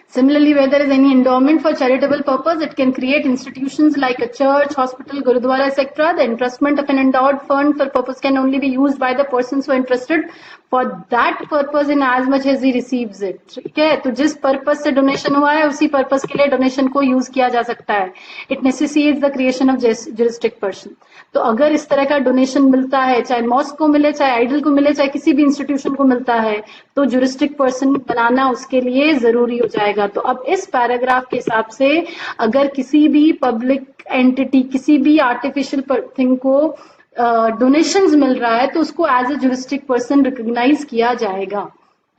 Similarly, where there is any endowment for charitable purpose, it can create institutions like a church, hospital, gurudwara, etc. The entrustment of an endowed fund for purpose can only be used by the person so interested for that purpose in as much as he receives it. ठीक है, तो जिस पर्पस से डोनेशन हुआ है उसी पर्पस के लिए डोनेशन को यूज किया जा सकता है. It necessitates the creation of juristic person. तो अगर इस तरह का डोनेशन मिलता है, चाहे मॉस्क को मिले, चाहे आइडल को मिले, चाहे किसी भी इंस्टीट्यूशन को मिलता है, तो जुरिस्टिक पर्सन बनाना उसके लिए जरूरी हो जाएगा. तो अब इस पैराग्राफ के हिसाब से अगर किसी भी पब्लिक एंटिटी, किसी भी आर्टिफिशियल थिंग को डोनेशंस मिल रहा है, तो उसको as a juristic person recognise किया जाएगा.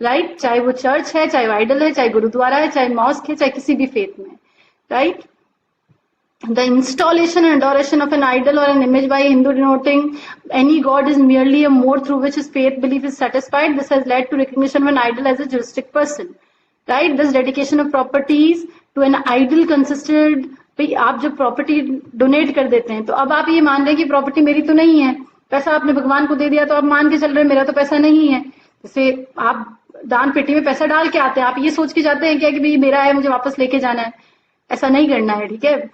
राइट, चाहे वो चर्च है, चाहे वो आइडल है, चाहे गुरुद्वारा है, चाहे मॉस्क है, चाहे किसी भी फेथ में. Right, the installation and adoration of an idol or an image by a Hindu denoting any god is merely a mode through which his faith belief is satisfied. This has led to recognition of an idol as a juristic person. Right, this dedication of properties to an idol consisted, भाई आप जब प्रॉपर्टी डोनेट कर देते हैं तो अब आप ये मान रहे हैं कि प्रॉपर्टी मेरी तो नहीं है, पैसा आपने भगवान को दे दिया तो आप मान के चल रहे हैं मेरा तो पैसा नहीं है. जैसे आप दान पेटी में पैसा डाल के आते हैं, आप ये सोच के जाते हैं क्या कि भाई मेरा है, मुझे वापस लेके जाना है. ऐसा नहीं करना है. ठीक है,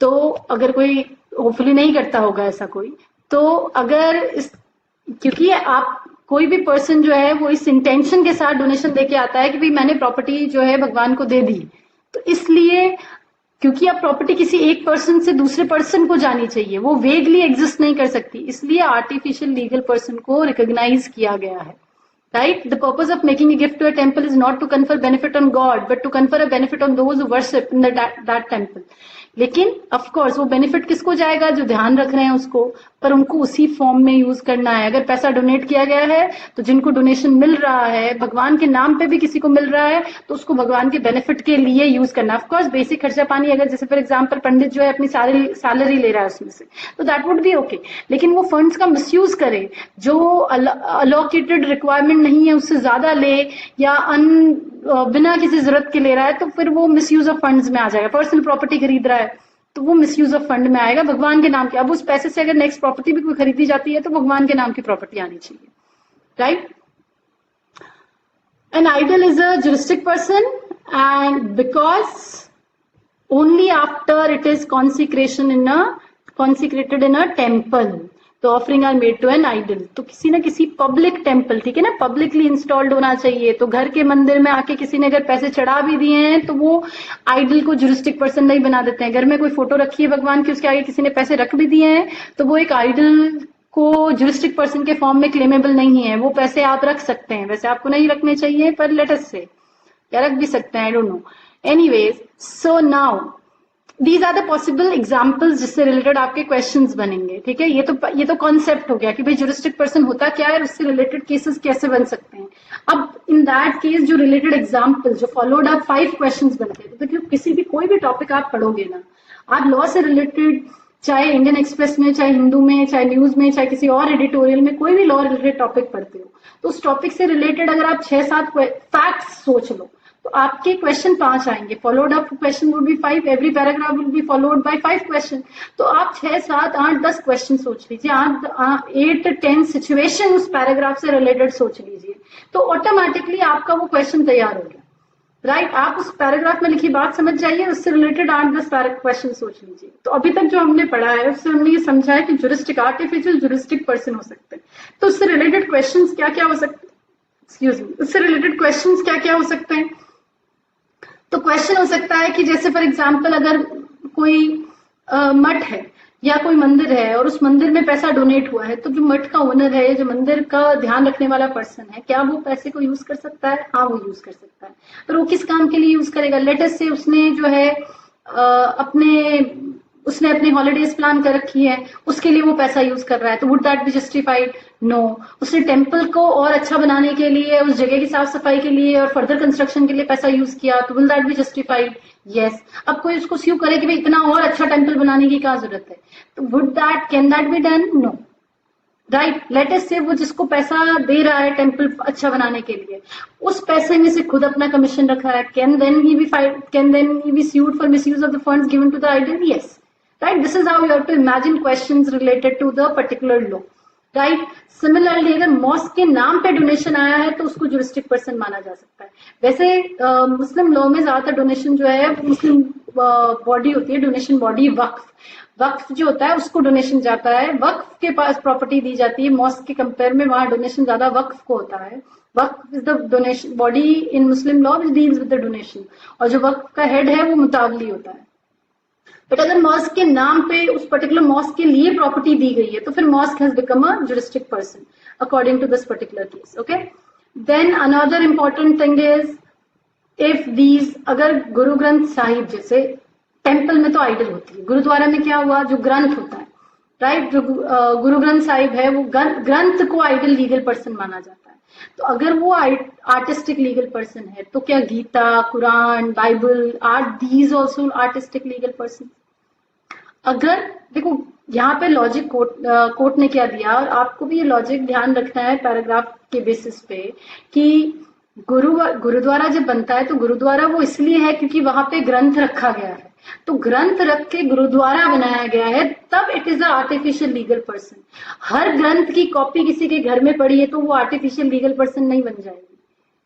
तो अगर कोई, होपफुली नहीं करता होगा ऐसा कोई, तो अगर क्योंकि आप कोई भी पर्सन जो है वो इस इंटेंशन के साथ डोनेशन देके आता है कि भाई मैंने प्रॉपर्टी जो है भगवान को दे दी, तो इसलिए क्योंकि अब प्रॉपर्टी किसी एक पर्सन से दूसरे पर्सन को जानी चाहिए, वो वेगली एग्जिस्ट नहीं कर सकती, इसलिए आर्टिफिशियल लीगल पर्सन को रिकॉग्नाइज किया गया है. Right? The purpose of making a gift to a temple is not to confer benefit on God, but to confer a benefit on those who worship in that temple. लेकिन ऑफ कोर्स वो बेनिफिट किसको जाएगा, जो ध्यान रख रहे हैं उसको, पर उनको उसी फॉर्म में यूज करना है. अगर पैसा डोनेट किया गया है तो जिनको डोनेशन मिल रहा है भगवान के नाम पे भी किसी को मिल रहा है तो उसको भगवान के बेनिफिट के लिए यूज करना. ऑफ कोर्स बेसिक खर्चा पानी अगर जैसे फॉर एग्जांपल पंडित जो है अपनी सैलरी ले रहा है उसमें से, तो दैट वुड बी ओके. लेकिन वो फंड्स का मिसयूज करे, जो अलोकेटेड रिक्वायरमेंट नहीं है उससे ज्यादा ले, या बिना किसी जरूरत के ले रहा है, तो फिर वो मिसयूज ऑफ फंड्स में आ जाएगा. पर्सनल प्रॉपर्टी खरीद रहा है तो वो मिसयूज ऑफ फंड में आएगा भगवान के नाम के. अब उस पैसे से अगर नेक्स्ट प्रॉपर्टी भी कोई खरीदी जाती है तो भगवान के नाम की प्रॉपर्टी आनी चाहिए. Right? An idol is a juristic person and because only after it is consecrated in a temple तो offering are made to an idol. तो किसी ना किसी पब्लिक टेम्पल, ठीक है ना, पब्लिकली इंस्टॉल्ड होना चाहिए. तो घर के मंदिर में आके किसी ने अगर पैसे चढ़ा भी दिए हैं तो वो आइडल को जुरिस्टिक पर्सन नहीं बना देते हैं. घर में कोई फोटो रखी है भगवान की, उसके आगे किसी ने पैसे रख भी दिए हैं तो वो एक आइडल को जुरिस्टिक पर्सन के फॉर्म में क्लेमेबल नहीं है. वो पैसे आप रख सकते हैं, वैसे आपको नहीं रखने चाहिए पर लेट अस से, या रख भी सकते हैं, I don't know. Anyways, so now These are the possible examples जिससे रिलेटेड आपके क्वेश्चंस बनेंगे. ठीक है, ये तो कॉन्सेप्ट हो गया कि भाई जुरिस्टिक पर्सन होता क्या है, उससे रिलेटेड केसेस कैसे बन सकते हैं. अब इन दैट केस जो रिलेटेड एग्जाम्पल जो फॉलोड अप 5 क्वेश्चंस बनते हैं. तो देखिए किसी भी कोई भी टॉपिक आप पढ़ोगे ना, आप लॉ से रिलेटेड, चाहे इंडियन एक्सप्रेस में, चाहे हिंदू में, चाहे न्यूज में, चाहे किसी और एडिटोरियल में, कोई भी लॉ रिलेटेड टॉपिक पढ़ते हो तो उस टॉपिक से रिलेटेड अगर आप 6-7 फैक्ट्स सोच लो तो आपके क्वेश्चन 5 आएंगे. Followed up question would be 5, every paragraph will be followed by 5 question. तो आप 6, 7, 8, 10 क्वेश्चन सोच लीजिए, 8-10 सिचुएशन उस पैराग्राफ से रिलेटेड सोच लीजिए, तो ऑटोमेटिकली आपका वो क्वेश्चन तैयार हो गया. राइट? आप उस पैराग्राफ में लिखी बात समझ जाइए, उससे रिलेटेड 8-10 क्वेश्चन सोच लीजिए. तो अभी तक जो हमने पढ़ा है उससे हमने ये समझा है कि जुरिस्टिक आर्टिफिशियल जुरिस्टिक पर्सन हो सकते हैं. तो उससे रिलेटेड क्वेश्चन क्या क्या हो सकते हैं, एक्सक्यूज मी, उससे रिलेटेड क्वेश्चन क्या क्या हो सकते हैं. तो क्वेश्चन हो सकता है कि जैसे फॉर एग्जांपल अगर कोई मठ है या कोई मंदिर है और उस मंदिर में पैसा डोनेट हुआ है, तो जो मठ का ओनर है, जो मंदिर का ध्यान रखने वाला पर्सन है, क्या वो पैसे को यूज कर सकता है? हाँ, वो यूज कर सकता है. पर वो किस काम के लिए यूज करेगा? लेटेस्ट से उसने जो है उसने अपनी हॉलीडेज प्लान कर रखी है, उसके लिए वो पैसा यूज कर रहा है, तो would that be justified? No. उसने टेम्पल को और अच्छा बनाने के लिए, उस जगह की साफ सफाई के लिए और फर्दर कंस्ट्रक्शन के लिए पैसा यूज किया, तो will that be justified? Yes. अब कोई उसको स्यू करे कि भाई इतना और अच्छा टेम्पल बनाने की क्या जरूरत है, तो would that, can that be done? No. Right? Latest से वो जिसको पैसा दे रहा है टेम्पल अच्छा बनाने के लिए, उस पैसे में से खुद अपना कमीशन रखा है, can then he be sued for misuse of the funds given to the idol? Yes. Right? This is how you have to imagine questions related to the particular law. Right? Similarly, अगर मॉस्क के नाम पे डोनेशन आया है तो उसको जुरिस्टिक पर्सन माना जा सकता है. वैसे मुस्लिम लॉ में ज्यादातर डोनेशन जो है मुस्लिम बॉडी होती है, डोनेशन बॉडी वक्फ जो होता है उसको डोनेशन जाता है. वक्फ के पास प्रॉपर्टी दी जाती है, मॉस्क के कंपेयर में वहां डोनेशन ज्यादा वक्फ को होता है. वक्फ is the donation body in Muslim law which deals with the donation, और जो वक्फ का हेड है वो मुतावली होता है. बट अगर मॉस्क के नाम पे उस पर्टिकुलर मॉस्क के लिए प्रॉपर्टी दी गई है तो फिर mosque has become a juristic person according to this particular case. Okay, then another important thing is if these, अगर गुरु ग्रंथ साहिब, जैसे टेम्पल में तो आइडल होती है, गुरुद्वारा में क्या हुआ, जो ग्रंथ होता है, राइट, जो गुरु ग्रंथ साहिब है वो ग्रंथ को आइडल लीगल पर्सन माना जाता है. तो अगर वो आर्टिस्टिक लीगल पर्सन है तो क्या Gita, Quran, Bible, are these also artistic legal person? अगर देखो यहाँ पे लॉजिक कोर्ट ने क्या दिया, और आपको भी ये लॉजिक ध्यान रखना है पैराग्राफ के बेसिस पे, कि गुरुद्वारा जब बनता है तो गुरुद्वारा वो इसलिए है क्योंकि वहां पे ग्रंथ रखा गया है. तो ग्रंथ रख के गुरुद्वारा बनाया गया है, तब it is a artificial legal person. हर ग्रंथ की कॉपी किसी के घर में पड़ी है तो वो आर्टिफिशियल लीगल पर्सन नहीं बन जाएगी.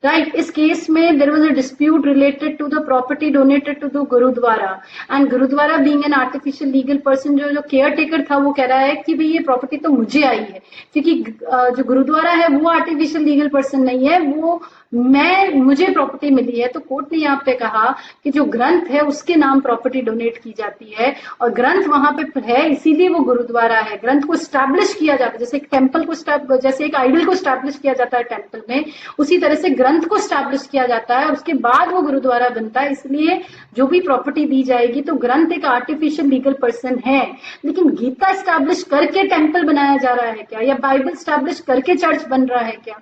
राइट? इस केस में there was a dispute related to the property donated to the gurdwara, and gurdwara being an artificial legal person, जो केयर टेकर था वो कह रहा है कि भाई ये प्रॉपर्टी तो मुझे आई है, क्योंकि जो गुरुद्वारा है वो आर्टिफिशियल लीगल पर्सन नहीं है, वो मुझे प्रॉपर्टी मिली है, तो कोर्ट ने यहाँ पे कहा कि जो ग्रंथ है उसके नाम प्रॉपर्टी डोनेट की जाती है, और ग्रंथ वहां पे है इसीलिए वो गुरुद्वारा है। ग्रंथ को स्टैब्लिश किया जाता है, जैसे एक टेम्पल को, जैसे एक आइडल को स्टैब्लिश किया जाता है टेम्पल में, उसी तरह से ग्रंथ को स्टैब्लिश किया जाता है, उसके बाद वो गुरुद्वारा बनता है। इसलिए जो भी प्रॉपर्टी दी जाएगी, तो ग्रंथ एक आर्टिफिशियल लीगल पर्सन है। लेकिन गीता स्टैब्लिश करके टेम्पल बनाया जा रहा है क्या, या बाइबल स्टैब्लिश करके चर्च बन रहा है क्या?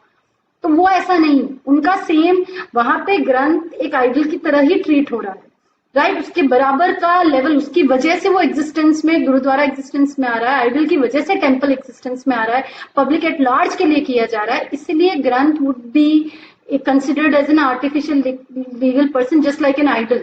तो वो ऐसा नहीं, उनका सेम वहां पे ग्रंथ एक आइडल की तरह ही ट्रीट हो रहा है, राइट? उसके बराबर का लेवल, उसकी वजह से वो एग्जिस्टेंस में, गुरुद्वारा एग्जिस्टेंस में आ रहा है, आइडल की वजह से टेम्पल एग्जिस्टेंस में आ रहा है, पब्लिक एट लार्ज के लिए किया जा रहा है। इसलिए ग्रंथ would be considered as an artificial legal person just like an idol.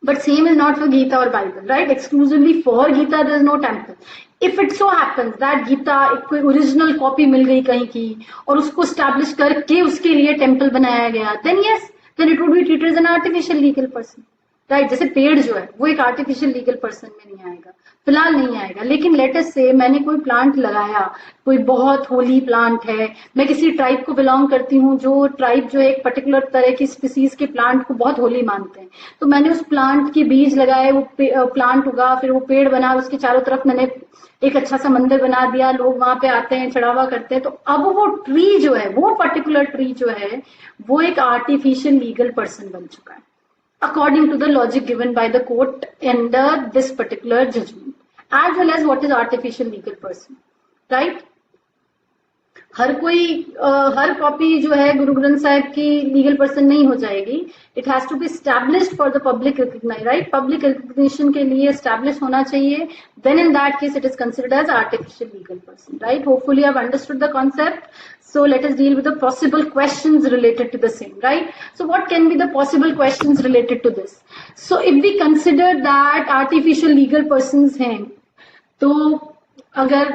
But same is not for Gita or Bible, right? Exclusively for Gita there is no temple. If it so happens that Gita एक कोई ओरिजिनल कॉपी मिल गई कहीं की और उसको स्टैब्लिश करके उसके लिए टेम्पल बनाया गया, then yes, then it would be treated as an artificial legal person, right? जैसे पेड़ जो है वो एक आर्टिफिशियल लीगल पर्सन में नहीं आएगा, फिलहाल नहीं आएगा। लेकिन लेट अस से मैंने कोई प्लांट लगाया, कोई बहुत होली प्लांट है, मैं किसी ट्राइब को बिलोंग करती हूँ, जो ट्राइब जो है एक पर्टिकुलर तरह की स्पीसीज के प्लांट को बहुत होली मानते हैं, तो मैंने उस प्लांट के बीज लगाए, वो प्लांट उगा, फिर वो पेड़ बना, उसके चारों तरफ मैंने एक अच्छा सा मंदिर बना दिया, लोग वहां पे आते हैं, चढ़ावा करते हैं। तो अब वो ट्री जो है, वो पर्टिकुलर ट्री जो है, वो एक आर्टिफिशियल लीगल पर्सन बन चुका है, according to the logic given by the court under this particular judgment, as well as what is artificial legal person, right? हर कोई हर कॉपी जो है गुरु ग्रंथ साहिब की लीगल पर्सन नहीं हो जाएगी। It has to be established for the public recognise, right? Public recognition के लिए स्टैब्लिश होना चाहिए, then in that case it is considered as artificial legal person, right? Hopefully I have understood the concept. So let us deal with the possible questions related to the same, right? So what can be the possible questions related to this? So if we consider that artificial legal persons हैं, तो अगर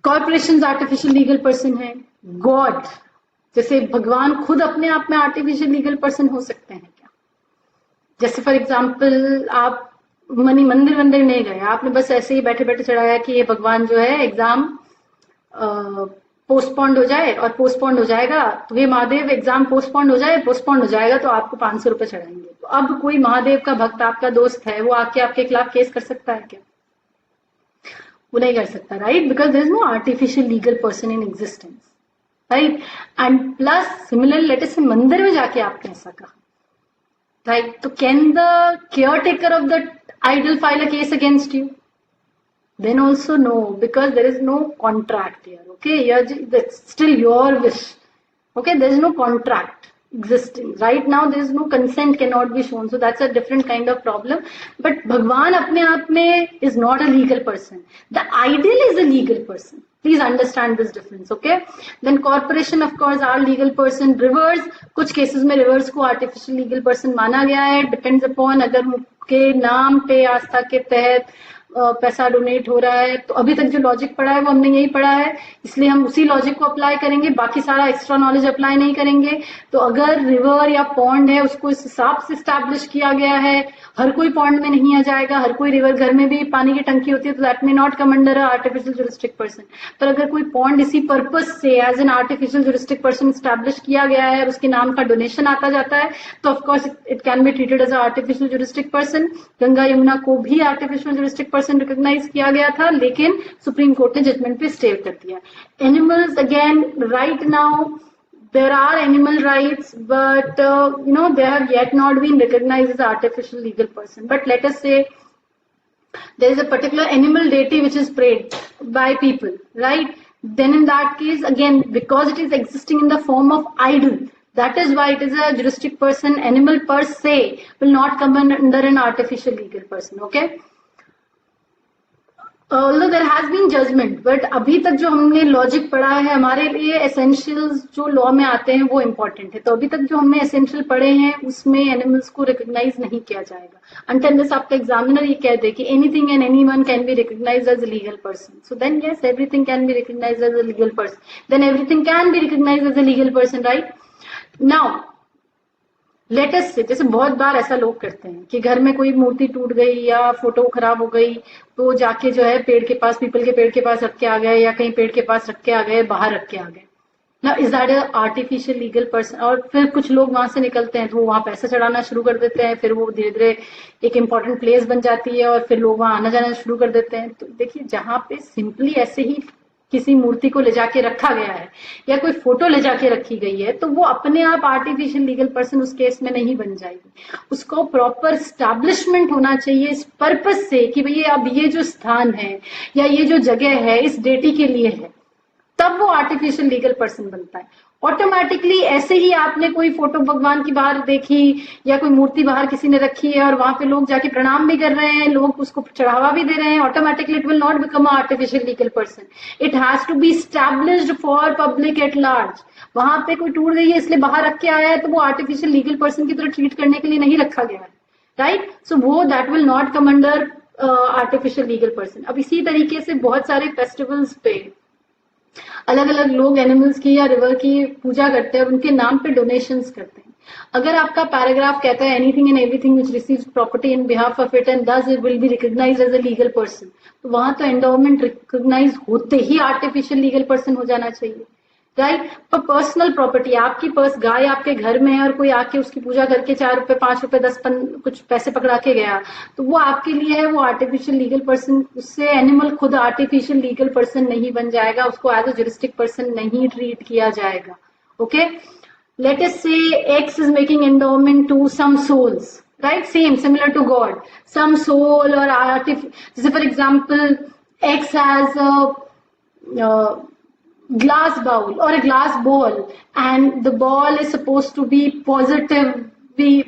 कॉर्पोरेशन आर्टिफिशियल लीगल पर्सन है, गॉड जैसे भगवान खुद अपने आप में आर्टिफिशियल लीगल पर्सन हो सकते हैं क्या? जैसे फॉर एग्जाम्पल आप मंदिर नहीं गए, आपने बस ऐसे ही बैठे बैठे चढ़ाया कि ये भगवान जो है एग्जाम पोस्टपोन्ड हो जाए, और पोस्टपोन्ड हो जाएगा तो ये महादेव एग्जाम पोस्टपोन्ड हो जाएगा तो आपको 500 रुपए चढ़ाएंगे। तो अब कोई महादेव का भक्त आपका दोस्त है, वो आके आपके खिलाफ केस कर सकता है क्या? वो नहीं कर सकता, right? Because there is no artificial legal person in existence, right? And plus similar let us say मंदिर में जाके आपने ऐसा कहा, राइट? तो can the caretaker of the idol file a case against you? Then also no, because there is no contract here, okay? That's still your wish, okay? There is no contract existing right now, there is no consent cannot be shown, so that's a different kind of problem. But Bhagwan apne aap mein is not a legal person, the idol is a legal person. Please understand this difference, okay? Then corporation of course are legal person. Rivers, कुछ cases में rivers को artificial legal person माना गया है, depends upon अगर उनके नाम पे आस्था के तहत पैसा डोनेट हो रहा है। तो अभी तक जो लॉजिक पढ़ा है वो हमने यही पढ़ा है, इसलिए हम उसी लॉजिक को अप्लाई करेंगे, बाकी सारा एक्स्ट्रा नॉलेज अप्लाई नहीं करेंगे। तो अगर रिवर या पॉन्ड है उसको इस हिसाब से स्टैब्लिश किया गया है, हर कोई पॉन्ड में नहीं आ जाएगा, हर कोई रिवर, घर में भी पानी की टंकी होती है, तो that may not come under artificial juristic person. पर अगर कोई पॉन्ड इसी पर्पज से as an artificial juristic person establish किया गया है और उसके नाम का डोनेशन आता जाता है, तो of course it can be treated as artificial juristic person. Ganga Yamuna को भी आर्टिफिशियल ज्यूरिस्टिक पर्सन रिकॉग्नाइज किया गया था, लेकिन सुप्रीम कोर्ट ने जजमेंट पे स्टे कर दिया। Animals again, right now there are animal rights, but they have yet not been recognized as artificial legal person. But let us say there is a particular animal deity which is prayed by people, right? Then in that case, again, because it is existing in the form of idol, that is why it is a juristic person. Animal per se will not come under an artificial legal person, okay? Although there has been judgment, but अभी तक जो हमने लॉजिक पढ़ा है, हमारे लिए एसेंशियल्स जो लॉ में आते हैं वो इम्पोर्टेंट है। तो अभी तक जो हमने एसेंशियल पढ़े हैं उसमें एनिमल्स को रिकॉग्नाइज नहीं किया जाएगा अनटिल आपका एग्जामिनर ये कह दे कि anything and anyone can be recognised as a legal person. So then yes, everything can be recognised as a legal person, then everything can be recognised as a legal person, right? Now let us say, जैसे बहुत बार ऐसा लोग करते हैं कि घर में कोई मूर्ति टूट गई या फोटो खराब हो गई, तो जाके जो है पेड़ के पास, पीपल के पेड़ के पास रख के आ गए, या कहीं पेड़ के पास रख के आ गए, बाहर रख के आ गए, ना is that a artificial legal person? और फिर कुछ लोग वहां से निकलते हैं तो वो वहां पैसा चढ़ाना शुरू कर देते हैं, फिर वो धीरे धीरे एक इंपॉर्टेंट प्लेस बन जाती है और फिर लोग वहां आना जाना शुरू कर देते हैं। तो देखिए, जहां पे सिंपली ऐसे ही किसी मूर्ति को ले जाके रखा गया है या कोई फोटो ले जाके रखी गई है, तो वो अपने आप आर्टिफिशियल लीगल पर्सन उस केस में नहीं बन जाएगी। उसको प्रॉपर स्टैब्लिशमेंट होना चाहिए इस पर्पस से कि भैया अब ये जो स्थान है या ये जो जगह है इस डेटी के लिए है, तब वो आर्टिफिशियल लीगल पर्सन बनता है। ऑटोमेटिकली ऐसे ही आपने कोई फोटो भगवान की बाहर देखी या कोई मूर्ति बाहर किसी ने रखी है और वहां पे लोग जाके प्रणाम भी कर रहे हैं, लोग उसको चढ़ावा भी दे रहे हैं, automatically it will not become a artificial legal person. It has to be established for public at large. वहां पे कोई टूर गई है इसलिए बाहर रख के आया है, तो वो आर्टिफिशियल लीगल पर्सन की तरह ट्रीट करने के लिए नहीं रखा गया है, राइट? सो वो that will not come under artificial legal person. अब इसी तरीके से बहुत सारे फेस्टिवल्स पे अलग अलग लोग एनिमल्स की या रिवर की पूजा करते हैं और उनके नाम पे डोनेशंस करते हैं। अगर आपका पैराग्राफ कहता है anything and everything which receives property in behalf of it and thus it will be recognised as a legal person, तो वहां तो एंडोमेंट रिकॉग्नाइज होते ही आर्टिफिशियल लीगल पर्सन हो जाना चाहिए, राइट? पर पर्सनल प्रॉपर्टी, आपकी पर्स गाय आपके घर में है और कोई आके उसकी पूजा करके 4 रुपए 5 रुपए 10 कुछ पैसे पकड़ा के गया, तो वो आपके लिए है, वो आर्टिफिशियल लीगल पर्सन। उससे एनिमल खुद आर्टिफिशियल लीगल पर्सन नहीं बन जाएगा, उसको एज अ जुरिस्टिक पर्सन नहीं ट्रीट किया जाएगा। Okay, let us say X is making endowment to some souls, right? Same, similar to God, some soul or जैसे for example X has a glass bowl or a glass ball and the ball is supposed to be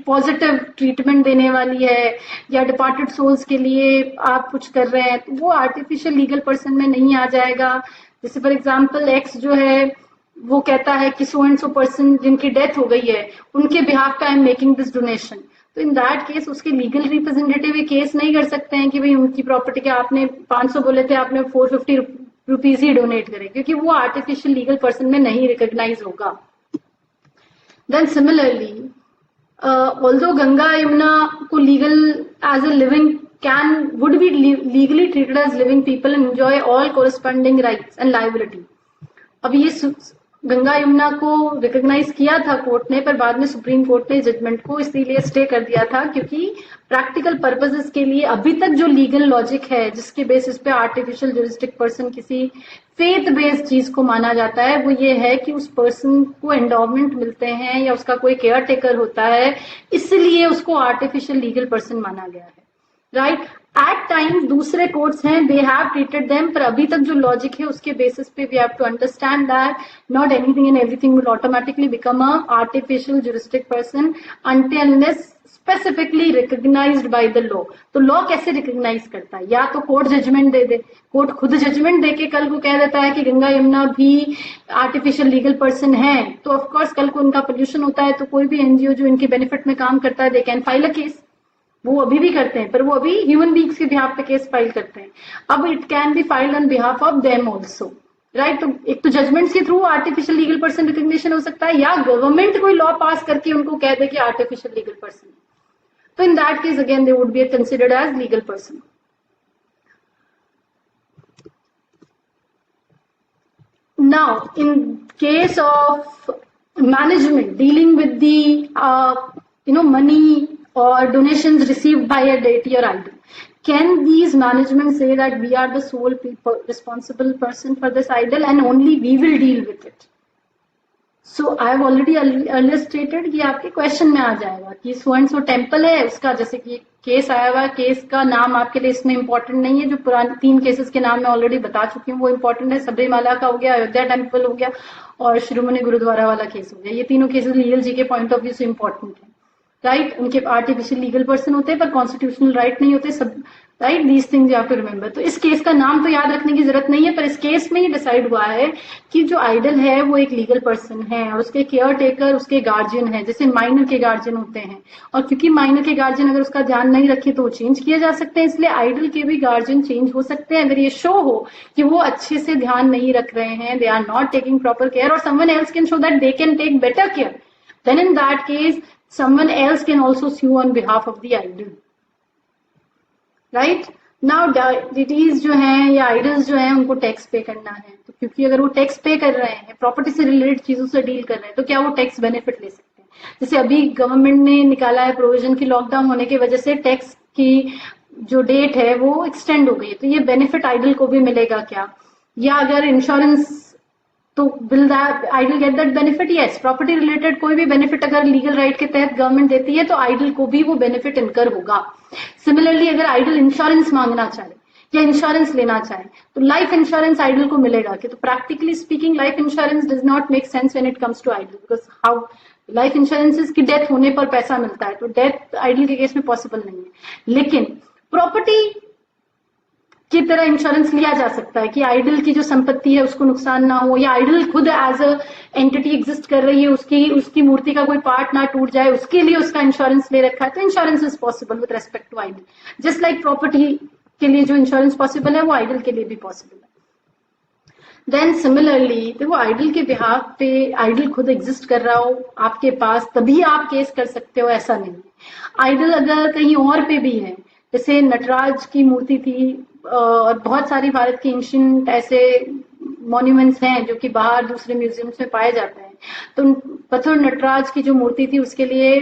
positive treatment देने वाली है या डिपार्टेड सोल्स के लिए आप कुछ कर रहे हैं, तो वो आर्टिफिशियल लीगल पर्सन में नहीं आ जाएगा। जैसे फॉर एग्जाम्पल एक्स जो है वो कहता है कि सो एंड सो पर्सन जिनकी डेथ हो गई है उनके बिहाफ पे I am making this donation, तो इन दैट केस उसके लीगल रिप्रेजेंटेटिव ये केस नहीं कर सकते हैं कि भाई उनकी प्रॉपर्टी के आपने 500 बोले थे, आपने 450 रुपीज ही डोनेट करें, क्योंकि वो आर्टिफिशियल लीगल पर्सन में नहीं रिकॉग्नाइज होगा। Then similarly although Ganga Yamuna को legal as a living would be legally treated as living people and enjoy all corresponding rights and liability. अब ये गंगा यमुना को रिकॉग्नाइज किया था कोर्ट ने, पर बाद में सुप्रीम कोर्ट ने जजमेंट को इसीलिए स्टे कर दिया था क्योंकि प्रैक्टिकल पर्पसेस के लिए अभी तक जो लीगल लॉजिक है जिसके बेसिस पे आर्टिफिशियल जुरिस्टिक पर्सन किसी फेथ बेस्ड चीज को माना जाता है, वो ये है कि उस पर्सन को एंडोमेंट मिलते हैं या उसका कोई केयर टेकर होता है, इसलिए उसको आर्टिफिशियल लीगल पर्सन माना गया है, राइट? एट टाइम्स दूसरे कोर्ट्स हैं, दे हैव ट्रीटेड देम, पर अभी तक जो लॉजिक है उसके बेसिस पे we have to understand that not anything and everything will automatically become a artificial juristic person until unless specifically recognised by the law. तो लॉ कैसे रिकॉग्नाइज करता है? या तो कोर्ट जजमेंट दे दे, कोर्ट खुद जजमेंट देके कल को कह देता है कि गंगा यमुना भी आर्टिफिशियल लीगल पर्सन है, तो ऑफकोर्स कल को उनका पोल्यूशन होता है तो कोई भी एनजीओ जो इनके बेनिफिट में काम करता है they can file a case. वो अभी भी करते हैं, पर वो अभी ह्यूमन बींग्स के बिहाफ पे केस फाइल करते हैं। अब it can be filed on behalf of them also, right? तो एक तो जजमेंट्स के through artificial legal person recognition हो सकता है या गवर्नमेंट कोई लॉ पास करके उनको कह दे कि आर्टिफिशियल लीगल पर्सन, तो in that case again they would be considered as legal person. Now in case of management dealing with the money or donations received by a deity or idol, can these management say that we are the sole responsible person for this idol and only we will deal with it? So I have already earlier stated कि आपके क्वेश्चन में आ जाएगा कि सो एंड सो टेम्पल है, उसका जैसे कि केस आया हुआ, केस का नाम आपके लिए इसमें इंपॉर्टेंट नहीं है, जो पुराने 3 केसेस के नाम मैं ऑलरेडी बता चुकी हूँ वो इंपॉर्टेंट है। सबरीमाला का हो गया, अयोध्या टेम्पल हो गया और शिरोमणि गुरुद्वारा वाला केस हो गया। ये तीनों केसेस लीगल जी के पॉइंट ऑफ व्यू से इंपॉर्टेंट है, राइट? उनके आर्टिफिशियल लीगल पर्सन होते हैं पर कॉन्स्टिट्यूशनल राइट नहीं होते, सब, right? These things you have to remember. तो इस केस का नाम तो याद रखने की जरूरत नहीं है, पर इस केस में ये डिसाइड हुआ है कि जो आइडल है वो एक लीगल पर्सन है और उसके केयर टेकर उसके गार्जियन है, जैसे माइनर के गार्जियन होते हैं। और क्योंकि माइनर के गार्जियन अगर उसका ध्यान नहीं रखे तो वो चेंज किए जा सकते हैं, इसलिए आइडल के भी गार्जियन चेंज हो सकते हैं अगर ये शो हो कि वो अच्छे से ध्यान नहीं रख रहे हैं, they are not taking proper care, और someone else can show that they can take better care, then in that case someone else can also sue on behalf of the idol, right? Now deities जो हैं या आइडल्स जो हैं उनको टैक्स पे करना है, तो क्योंकि अगर वो टैक्स पे कर रहे हैं, प्रॉपर्टी से रिलेटेड चीजों से डील कर रहे हैं, तो क्या वो टैक्स बेनिफिट ले सकते हैं? जैसे अभी गवर्नमेंट ने निकाला है प्रोविजन की लॉकडाउन होने की वजह से टैक्स की जो डेट है वो एक्सटेंड हो गई है, तो ये बेनिफिट आइडल को भी मिलेगा क्या? या अगर इंश्योरेंस, तो will that idol get that benefit? Yes, property related कोई भी बेनिफिट अगर लीगल राइट के तहत गवर्नमेंट देती है तो आइडल को भी वो बेनिफिट इनकर होगा। सिमिलरली अगर आइडल इंश्योरेंस मांगना चाहे या इंश्योरेंस लेना चाहे तो लाइफ इंश्योरेंस आइडल को मिलेगा कि? तो practically speaking life insurance does not make sense when it comes to idol, because how life insurance की डेथ होने पर पैसा मिलता है, तो डेथ आइडल के केस में पॉसिबल नहीं है। लेकिन प्रॉपर्टी की तरह इंश्योरेंस लिया जा सकता है कि आइडल की जो संपत्ति है उसको नुकसान ना हो, या आइडल खुद एज अ एंटिटी एग्जिस्ट कर रही है, उसकी मूर्ति का कोई पार्ट ना टूट जाए, उसके लिए उसका इंश्योरेंस ले रखा है, तो insurance is possible with respect to idol. Just like property के लिए जो इंश्योरेंस पॉसिबल है वो आइडल के लिए भी पॉसिबल है। देन सिमिलरली देखो, आइडल के बिहाफ पे आइडल खुद एग्जिस्ट कर रहा हो आपके पास तभी आप केस कर सकते हो, ऐसा नहीं है। आइडल अगर कहीं और पे भी है, जैसे नटराज की मूर्ति थी और बहुत सारी भारत की एंशिएंट ऐसे मॉन्यूमेंट्स हैं जो कि बाहर दूसरे म्यूजियम्स में पाए जाते हैं, तो पत्थर नटराज की जो मूर्ति थी उसके लिए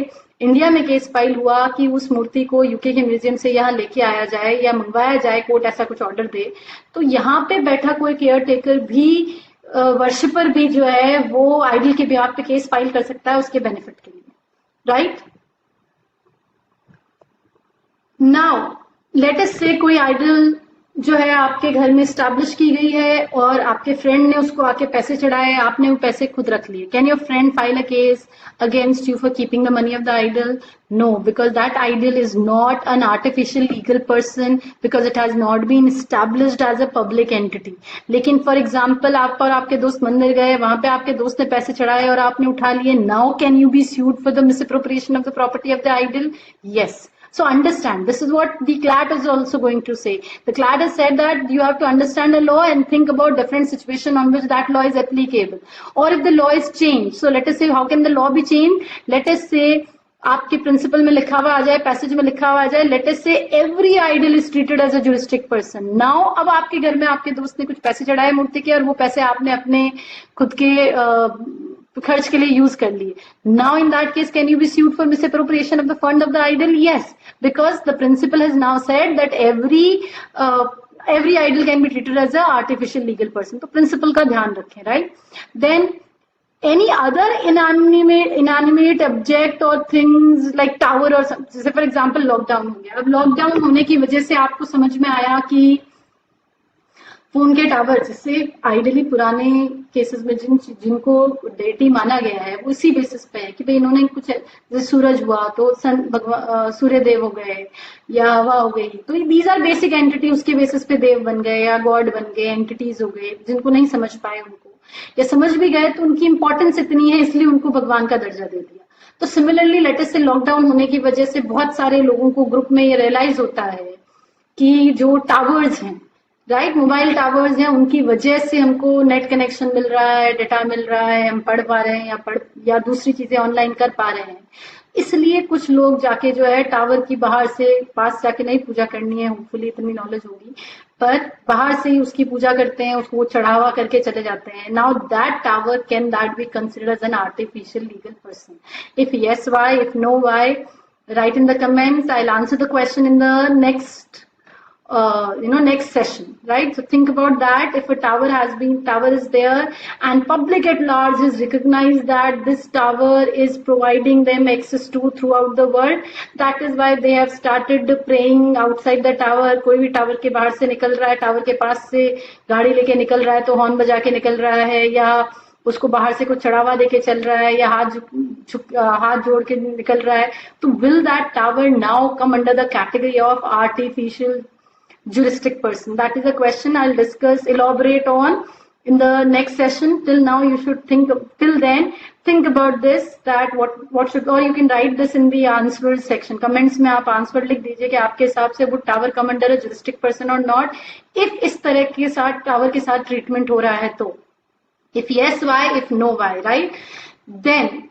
इंडिया में केस फाइल हुआ कि उस मूर्ति को यूके के म्यूजियम से यहाँ लेके आया जाए या मंगवाया जाए, कोर्ट ऐसा कुछ ऑर्डर दे। तो यहाँ पे बैठा कोई केयर टेकर भी वर्शिपर भी जो है वो आइडल के बिहाफ पे केस फाइल कर सकता है उसके बेनिफिट के लिए, राइट? नाउ लेट अस से कोई आइडल जो है आपके घर में स्टैब्लिश की गई है और आपके फ्रेंड ने उसको आके पैसे चढ़ाए, आपने वो पैसे खुद रख लिए। Can your friend file a case against you for keeping the money of the idol? No, because that idol is not an artificial legal person, because it has not been established as a public entity. लेकिन फॉर एग्जाम्पल आप और आपके दोस्त मंदिर गए, वहां पे आपके दोस्त ने पैसे चढ़ाए और आपने उठा लिए, now can you be sued for the misappropriation of the property of the idol? Yes. So understand, this is what the CLAT is also going to say. The CLAT has said that you have to understand the law and think about different situation on which that law is applicable. Or if the law is changed, so let us say, how can the law be changed? Let us say आपके प्रिंसिपल में लिखा हुआ आ जाए, पैसेज में लिखा हुआ आ जाए, let us say every idol is treated as a juristic person. Now अब आपके घर में आपके दोस्त ने कुछ पैसे चढ़ाए मूर्ति के और वो पैसे आपने अपने खुद के खर्च के लिए यूज कर लिए। Now in that case can you be sued for misappropriation of the fund of the idol? Yes, because the principal has now said that every idol can be treated as a artificial legal person. तो प्रिंसिपल का ध्यान रखें, right? Then any other inanimate object or things like tower or something, जैसे फॉर एग्जाम्पल लॉकडाउन हो गया, अब लॉकडाउन होने की वजह से आपको समझ में आया कि फोन के टावर, जिससे आइडली पुराने केसेस में जिनको डेटी माना गया है वो इसी बेसिस पे है कि भाई इन्होंने कुछ, जैसे सूरज हुआ तो सूर्य देव हो गए या हवा हो गई, तो दीज आर बेसिक एंटिटी, उसके बेसिस पे देव बन गए या गॉड बन गए, एंटिटीज हो गए। जिनको नहीं समझ पाए उनको, या समझ भी गए तो उनकी इंपॉर्टेंस इतनी है इसलिए उनको भगवान का दर्जा दे दिया। तो सिमिलरली लेटेस्ट से लॉकडाउन होने की वजह से बहुत सारे लोगों को ग्रुप में ये रियलाइज होता है कि जो टावर्स हैं, राइट, मोबाइल टावर्स हैं, उनकी वजह से हमको नेट कनेक्शन मिल रहा है, डेटा मिल रहा है, हम पढ़ पा रहे हैं या दूसरी चीजें ऑनलाइन कर पा रहे हैं। इसलिए कुछ लोग जाके जो है टावर की बाहर से, पास जाके नहीं पूजा करनी है, होपफुली इतनी नॉलेज होगी, पर बाहर से ही उसकी पूजा करते हैं, उसको चढ़ावा करके चले जाते हैं। Now that tower, can that be considered as an artificial legal person? If yes, why? If no, why? Write in the comments. I'll answer the question in the next next session, right? So think about that. If a tower is there and public at large has recognized that this tower is providing them access to throughout the world, that is why they have started praying outside the tower. कोई भी टावर के बाहर से निकल रहा है, टावर के पास से गाड़ी लेके निकल रहा है तो हॉर्न बजा के निकल रहा है, या उसको बाहर से कुछ चढ़ावा देके चल रहा है, या हाथ जोड़ के निकल रहा है, तो will that tower now come under the category of artificial juristic person? That is a question I'll discuss, elaborate on in the next session. Till now you should think about this, that what should, or you can write this in the answer section. Comments में आप आंसर लिख दीजिए कि आपके हिसाब से वो tower come under a juristic person or not, if इस तरह के साथ टावर के साथ ट्रीटमेंट हो रहा है तो, if yes, why? If no, why? Right? Then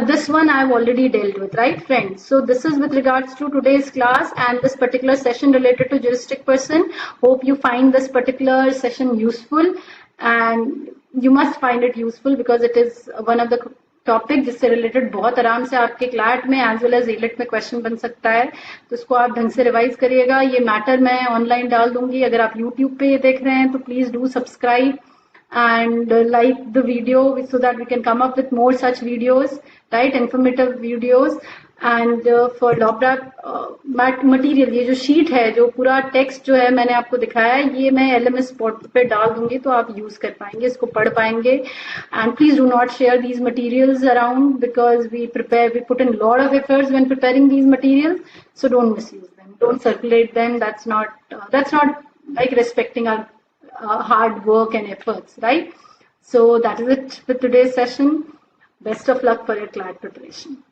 this one I've already dealt with, right, friends? So this is with regards to today's class and this particular session related to juristic person. Hope you find this particular session useful, and you must find it useful because it is one of the topic जिससे रिलेटेड बहुत आराम से आपके क्लैट में एज वेल एज एलेट में क्वेश्चन बन सकता है, तो इसको आप ढंग से रिवाइज करिएगा. ये मैटर मैं ऑनलाइन डाल दूंगी. अगर आप यूट्यूब पे देख रहे हैं तो please do subscribe and like the video so that we can come up with more such videos, right, informative videos. And for LawPrep material, ये जो शीट है, जो पूरा टेक्स्ट जो है मैंने आपको दिखाया है, ये मैं LMS पोर्टल पे डाल दूंगी तो आप यूज कर पाएंगे, इसको पढ़ पाएंगे. And please do not share these materials around because we put in a lot of efforts when preparing these materials, so don't misuse them, don't circulate them. That's not like respecting our hard work and efforts, right? So that is it with today's session. Best of luck for your CLAT preparation.